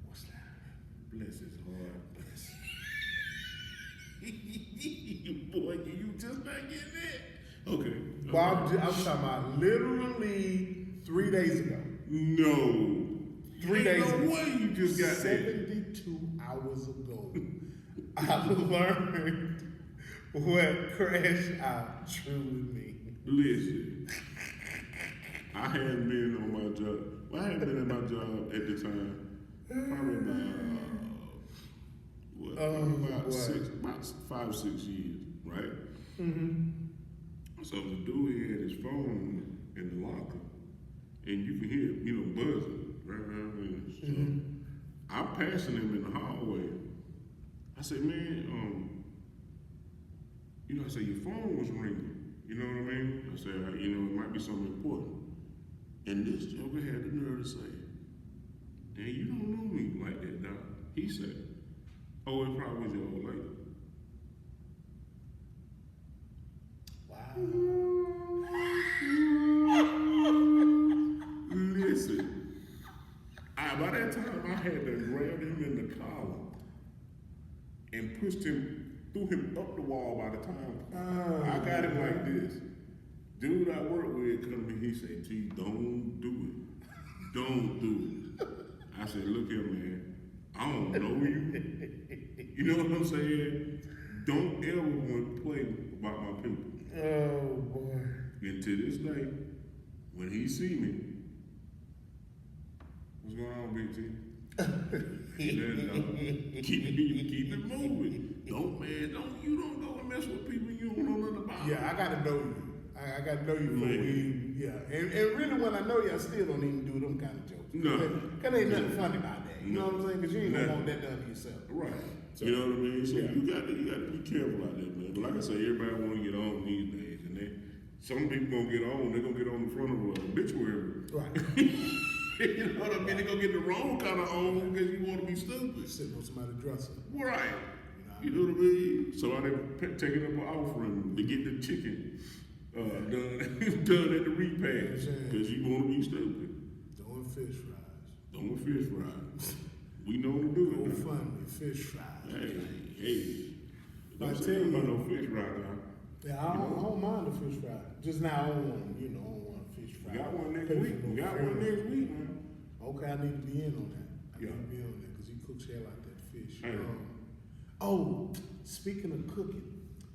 What's that? Bless his heart. Bless. Boy, you just not getting it. Okay. Well, I'm talking about literally 3 days ago. No. 3 days ago. No way you just got that. 72 hours ago, I learned what crash out truly means. Listen, I hadn't been on my job. Well, I hadn't been at my job at the time. Probably about 5, 6 years, right? Mm-hmm. So the dude had his phone in the locker, and you can hear, buzzing right around there. So I'm passing him in the hallway. I said, man, I said, your phone was ringing. You know what I mean? I said, it might be something important. And this joker had the nerve to say, "Hey, you don't know me like that, dog." He said, "Oh, it probably was your old lady." Listen, by that time I had to grab him in the collar and threw him up the wall. By the time I got him like this, dude I work with come to me, he said, "T, don't do it. Don't do it." I said, "Look here, man, I don't know you. You know what I'm saying? Don't ever want to play about my people." Oh boy. And to this day, when he see me, what's going on, Big T? Keep it moving. You don't go and mess with people you don't know nothing about. Yeah, I gotta know you. I gotta know you before and really when I know you, I still don't even do them kind of jokes. No. Cause ain't nothing funny about that. You know what I'm saying? Cause you ain't gonna want that done to yourself. Right. So, you know what I mean? So you got to be careful out there, man. But like I say, everybody want to get on these days, and some people gonna get on. They're gonna get on in front of an obituary. Right. You know what I mean? They're gonna get the wrong kind of on because you want to be stupid. Sitting on somebody's dresser. Right. You know what I mean? So I taking up an offering to get the chicken done at the repast because you want to be stupid. Doing fish fries. Doing fish fries. We know to do it. Go fund me, fish fries. Hey. I Don't tell say you. about no fish fry now. Yeah, I don't mind the fish fry. Just now I don't want, I don't want a fish fry. We got one next week. Man. Okay, I need to be in on that. I need to be on that because he cooks hell out that fish. Speaking of cooking,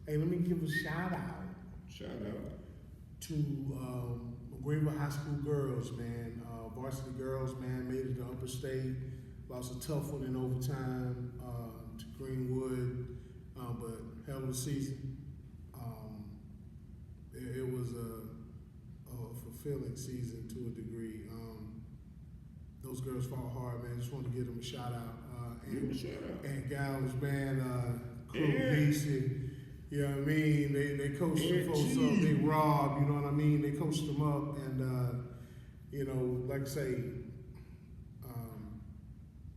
hey, let me give a shout out. Shout out to Greenville High School girls, man. Varsity girls, man, made it to upper state. Lost a tough one in overtime to Greenwood, but hell of a season. It was a fulfilling season to a degree. Those girls fought hard, man. Just wanted to give them a shout out. Give them a shout out. And gals, man, Cohesive. You know what I mean? They coached some folks up. They robbed, you know what I mean? They coached them up, and like I say,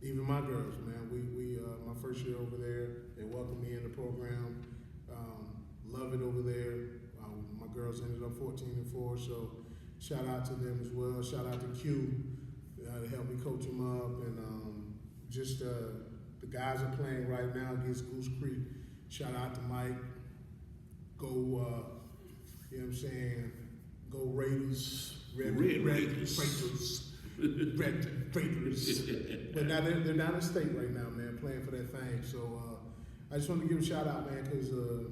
even my girls, man. We my first year over there, they welcomed me in the program. Love it over there. My girls ended up 14-4, so shout out to them as well. Shout out to Q to help me coach them up, and the guys are playing right now against Goose Creek. Shout out to Mike. Go, you know what I'm saying? Go Raiders. Red Raiders. Red Raiders. But now they're down in state right now, man, playing for that thing. So I just want to give a shout out, man, because a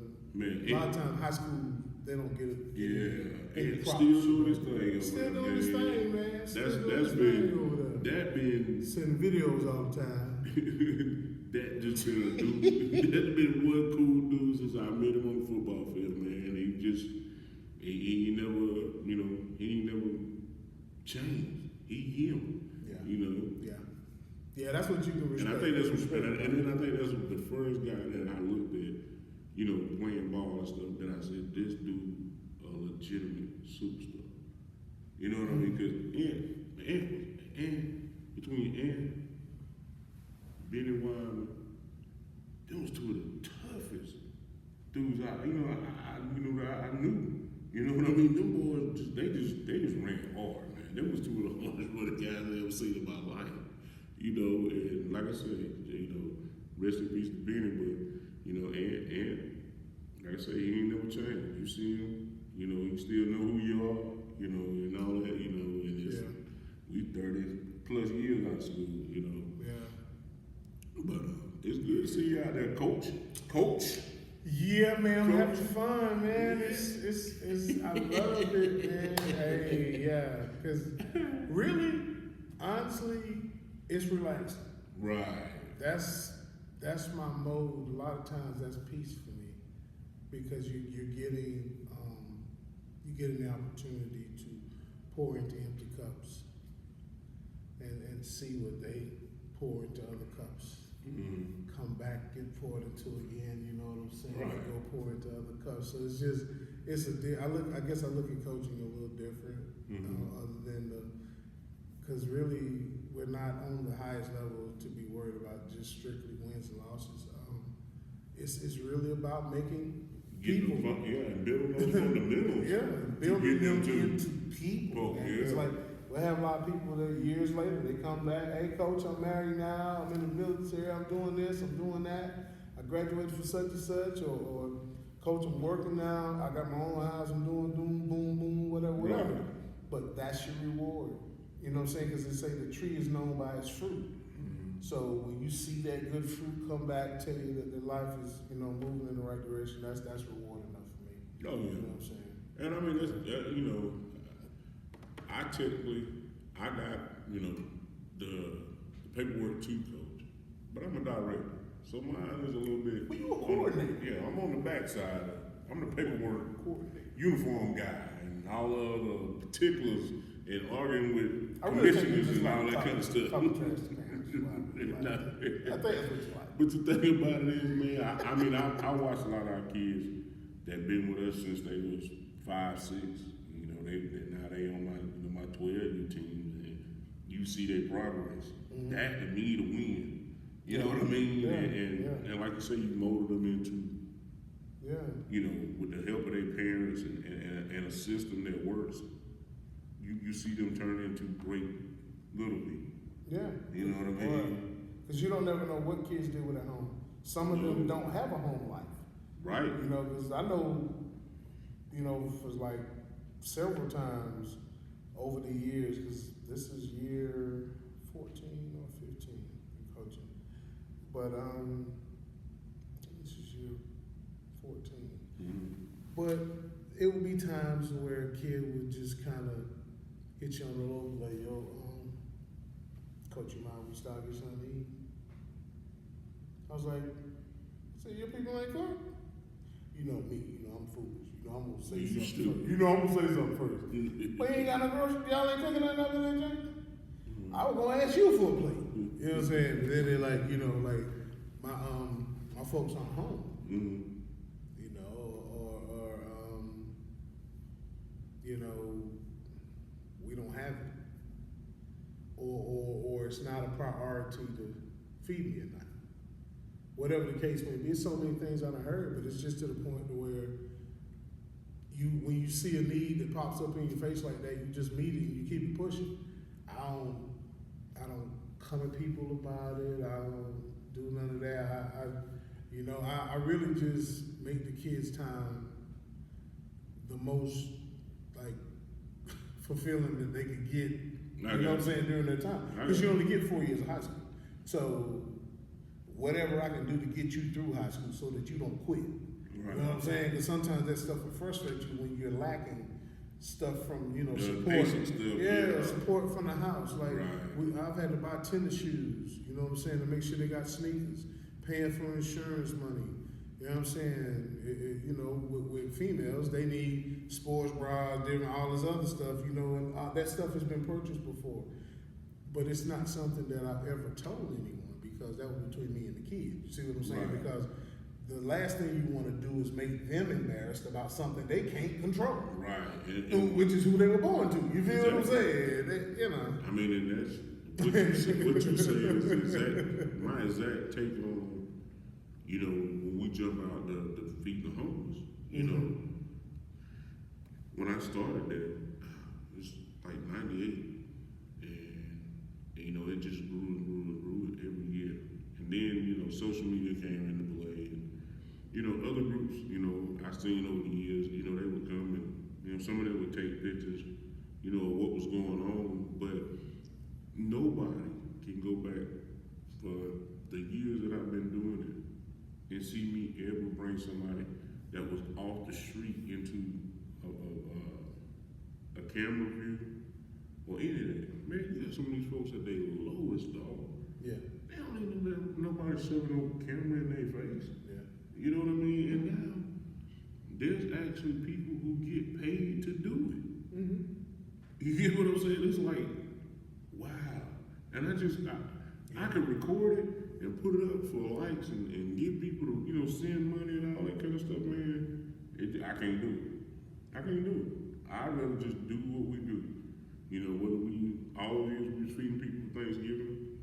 lot of times high school they don't get it. Yeah, any and props. still doing his thing over Still there, doing his man. thing, man. Still doing That's his been thing over there. that been Sending videos all the time. that just been a dude. That's been one cool dude since I met him on the football field, man. He never, he never changed. He him. Yeah. Yeah, that's what you can respect. And I think that's I think that's the first guy that I looked at, playing ball and stuff, that I said, this dude a legitimate superstar. You know what I mean? Because between Benny Wyman, those two of the toughest dudes I knew. You know what I mean? Them boys, they just ran hard, man. Them was two of the hardest running guys I ever seen in my life. And like I said, rest in peace to Benny, but and like I said, he ain't never changed. You see him, you still know who you are, and all that, and it's we 30 plus years out of school, Yeah. But it's good to see you out there, coach. Yeah, man, I'm having fun, man. It's I love it, man. Hey, yeah, because really, honestly, it's relaxing. Right. That's my mode. A lot of times, that's peace for me, because you're getting the opportunity to pour into empty cups and see what they pour into other cups. Mm-hmm. Come back, get poured into again. You know what I'm saying? Right. Go pour into other cups. So I guess I look at coaching a little different, other than because really we're not on the highest level to be worried about just strictly wins and losses. It's really about making people. And building those fundamentals. Building them to into people. Oh, And yeah. it's like we have a lot of people that years later they come back. Hey, coach, I'm married now. I'm in the military. I'm doing this. I'm doing that. I graduated for such and such. Or coach, I'm working now. I got my own house. I'm doing boom, boom, whatever. Right. But that's your reward. You know what I'm saying? Because they say the tree is known by its fruit. Mm-hmm. So when you see that good fruit come back, tell you that the life is, moving in the right direction, that's reward enough for me. Oh, yeah. You know what I'm saying? And I mean, I got, the paperwork to coach, but I'm a director. So mine is a little bit. Well, you a coordinator. Yeah, I'm on the backside. I'm the paperwork Coordinator. uniform guy and all the particulars and arguing with I really think you commissioners just and all like that kind of stuff. talking trash to parents. I think that's what you like. But the thing about it is, man, I watch a lot of our kids that been with us since they was 5, 6. They on my 12U team, and you see their progress. Mm-hmm. That to me to win. You know what I mean? And like you say, you molded them into, with the help of their parents and a system that works. You see them turn into great little people. Yeah. You know what I mean? Because you don't never know what kids deal with at home. Some of them don't have a home life. Right. Because I know, for like several times over the years, because this is year 14 or 15 in coaching. But this is year 14. Mm-hmm. But it would be times where a kid would just kind of hit you on the low, like, yo, coach, you mind we start getting something to eat? I was like, so your people ain't cook? You know me, I'm foolish. I'm gonna say something first. I'm gonna say something first. But you ain't got no groceries, y'all ain't cooking nothing up in that joint? I was gonna ask you for a plate. You know what I'm saying? But then they're like, my folks aren't home. Mm-hmm. We don't have it. Or it's not a priority to feed me at night. Whatever the case may be, there's so many things I've heard, but it's just to the point to where when you see a need that pops up in your face like that, you just meet it and you keep it pushing. I don't come at people about it. I don't do none of that. I really just make the kids' time the most fulfilling that they could get. You know what I'm saying, during their time. Because you only get 4 years of high school. So whatever I can do to get you through high school so that you don't quit. Right. You know what I'm saying? Because sometimes that stuff will frustrate you when you're lacking stuff from, you know, The support. basic stuff, yeah. Support from the house. Like, Right. I've had to buy tennis shoes, you know what I'm saying, to make sure they got sneakers, paying for insurance money. You know what I'm saying? You know, with females, they need sports bras, different, all this other stuff, you know, and that stuff has been purchased before. But it's not something that I've ever told anyone because that was between me and the kids. You see what I'm saying? Right. Because the last thing you want to do is make them embarrassed about something they can't control. Right. Which is who they were born to. You feel what I'm saying? You know. I mean, and that's what you say is my exact take on, you know, when we jump out the feed the homeless. You know, when I started that, it was like 98. And, you know, it just grew and grew and grew every year. And then, you know, social media came into play. And, you know, other groups, you know, I seen over the years, you know, they would come and, you know, some of them would take pictures, you know, of what was going on. But nobody can go back for the years that I've been doing it and see me ever bring somebody that was off the street into a camera view or any of that. Man, you got some of these folks at their lowest, dog. Yeah. They don't even let nobody shoving no camera in their face. Yeah. You know what I mean? And now there's actually people who get paid to do it. Mm-hmm. You get what I'm saying? It's like, wow. And I could record it and put it up for likes and get people to, you know, send money and all that kind of stuff, man. I can't do it. I can't do it. I'd rather just do what we do. You know, whether all these we was feeding people for Thanksgiving,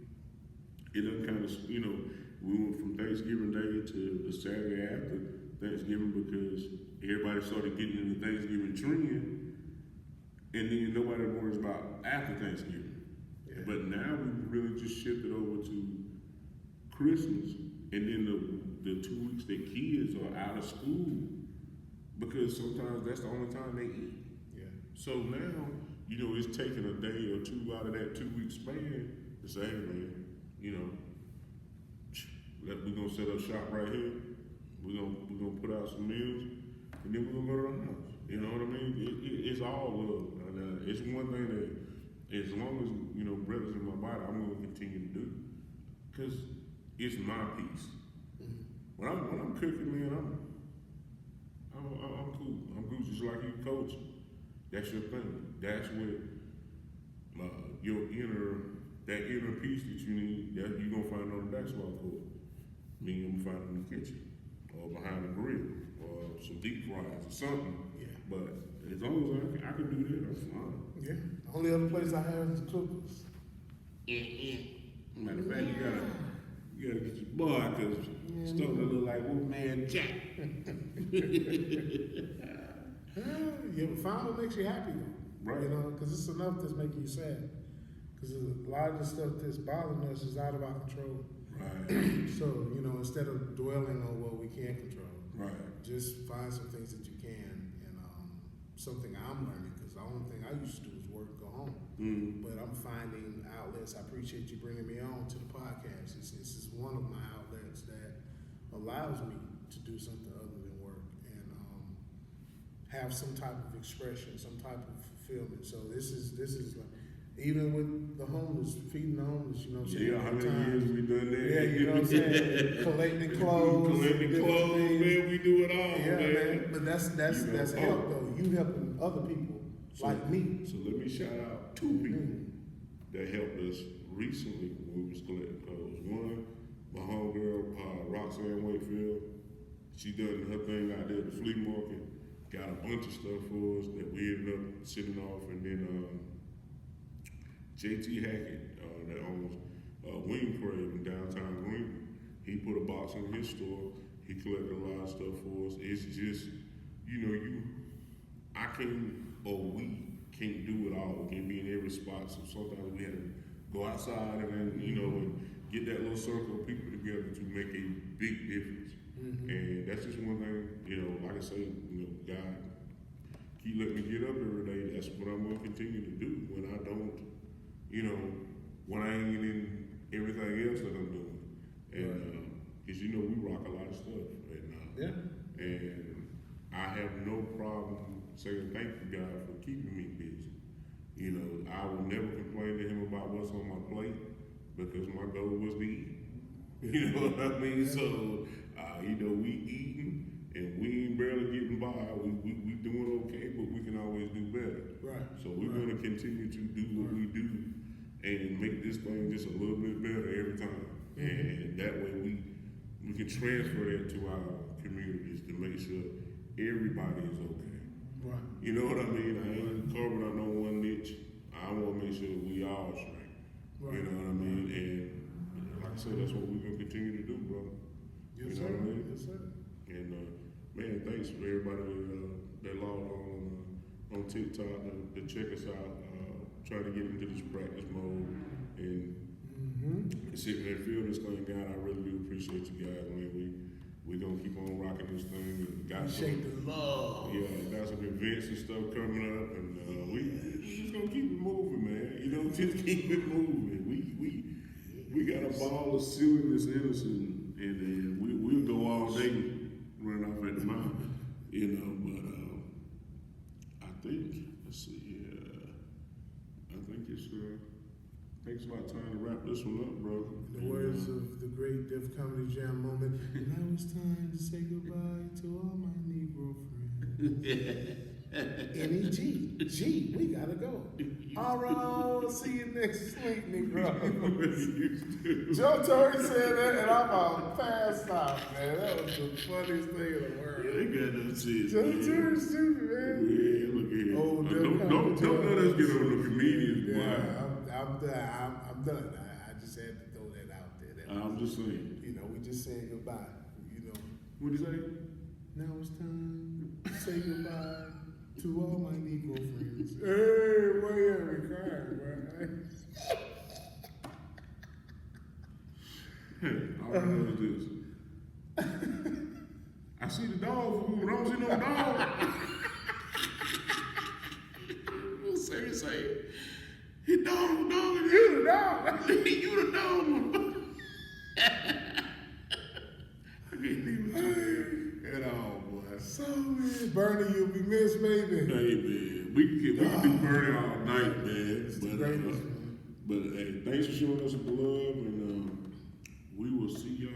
it done kind of, you know, we went from Thanksgiving Day to the Saturday after Thanksgiving because everybody started getting in the Thanksgiving trend, and then nobody worries about after Thanksgiving. Yeah. But now we really just shifted over to Christmas, and then the 2 weeks that kids are out of school, because sometimes that's the only time they eat. Yeah. So now, you know, it's taking a day or two out of that 2 week span to say, hey man, you know, we're gonna set up shop right here. We're gonna put out some meals, and then we're gonna go to the house. You know what I mean? It's all love. And, it's one thing that, as long as, you know, brothers in my body, I'm gonna continue to do, cause it's my piece. When I'm cooking, man, I'm cool. I'm cool, just like you coach. That's your thing. That's what that inner piece that you need, that you're gonna find on the basketball court. Me, I'm gonna find it in the kitchen, or behind the grill, or some deep fries or something. Yeah. But as long as I can do that, I'm fine. Yeah. The only other place I have is the cookers. Matter of fact, you gotta get your boy, cause stuff that look like old man Jack. Yeah, but find what makes you happy though. Right. You know, because it's enough that's making you sad. Because a lot of the stuff that's bothering us is out of our control. Right. So, you know, instead of dwelling on what we can't control, right, just find some things that you can. And something I'm learning, because the only thing I used to do was work and go home. But I'm finding outlets. I appreciate you bringing me on to the podcast. This is one of my outlets that allows me to do something other than work and have some type of expression, some type of fulfillment. So this is like, even with the homeless, feeding the homeless, you know what I'm saying? Yeah, how many years we done that? Yeah, you know what I'm saying? Collecting clothes. Collecting clothes, man, we do it all, yeah, man. But that's help though. You helping other people like me. So let me shout out two people that helped us recently when we was collecting clothes. One, my homegirl, Roxanne Wakefield. She done her thing out there at the flea market, got a bunch of stuff for us that we ended up sending off, and then JT Hackett, that owns Wing Crave in downtown Green, he put a box in his store. He collected a lot of stuff for us. It's just, you know, I can't, or we can't do it all. We can't be in every spot. So sometimes we have to go outside and then, you know, and get that little circle of people together to make a big difference. And that's just one thing, you know, like I say, you know, God, keep letting me get up every day. That's what I'm gonna continue to do when I don't, you know, when I ain't in everything else that I'm doing. And, cause you know, we rock a lot of stuff. And, And I have no problem saying thank you, God, for keeping me busy. You know, I will never complain to him about what's on my plate because my goal was to eat. You know what I mean? So, you know, we eating and we ain't barely getting by. We doing okay, but we can always do better. Right. So we're going to continue to do what we do and make this thing just a little bit better every time. And that way we can transfer that to our communities to make sure everybody is okay. Right. You know what I mean? I ain't carving out no one niche. I want to make sure we all straight. Right. You know what I mean? And like I said, that's what we're going to continue to do, brother. Yes, You sir. know what I mean? Yes, sir. And man, thanks for everybody that logged on TikTok to check us out. Trying to get into this practice mode and sit there and feel this thing out. I really do appreciate you guys, man. We gonna keep on rocking this thing. And got Appreciate the love. Yeah, got some events and stuff coming up, and we just gonna keep it moving, man. You know, just keep it moving. We got a ball of silliness innocent, and we'll go all day running off at the mouth, you know. But I think let's see, I think it's about time to wrap this one up, bro. In the words of the great Def Comedy Jam moment, now it's time to say goodbye to all my Negro friends. N-E-G. G, we gotta go. All right, see you next week, Negro. Joe Torrey said that, and I'm about passed out, man. That was the funniest thing in the world. Yeah, they got that shit. Joe Torrey's stupid, man. Yeah, look at it. Oh, Don't let us get on the comedians, boy. Yeah, I'm done. I just had to throw that out there. I'm just saying. You know, we just saying goodbye. You know, What'd you say? now it's time to say goodbye to all my Negro friends. Hey, why you ever crying, man? All I know is this. I see the dog food, but I don't see no dog. Say, he dog, You the dog. you the dog. I can't even say at all, boy. So, man, Bernie, you'll be missed, baby. Hey, man, we can do Bernie all night, man. It's the greatest, man. But hey, thanks for showing us some love, and we will see y'all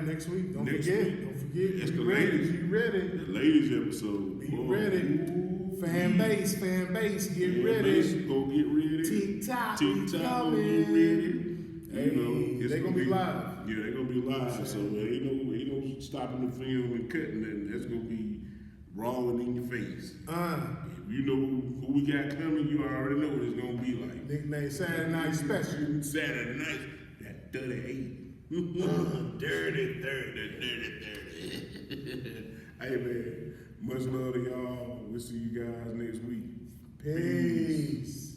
Next week. Don't Next forget. week. Don't forget. It's Be the ready. ladies. Be ready. the ladies episode. Be Boy. ready. Ooh, Fan base. Get ready. Go get ready. TikTok, TikTok, go coming. get ready. Hey, You know, it's they gonna be live. Yeah, they're gonna be live. So ain't no stopping the film and cutting it. That's gonna be raw and in your face. If you know who we got coming, you already know what it's gonna be like. Nickname Saturday Night Special. Saturday night, that 38. Dirty. Hey man, much love to y'all. We'll see you guys next week. Peace.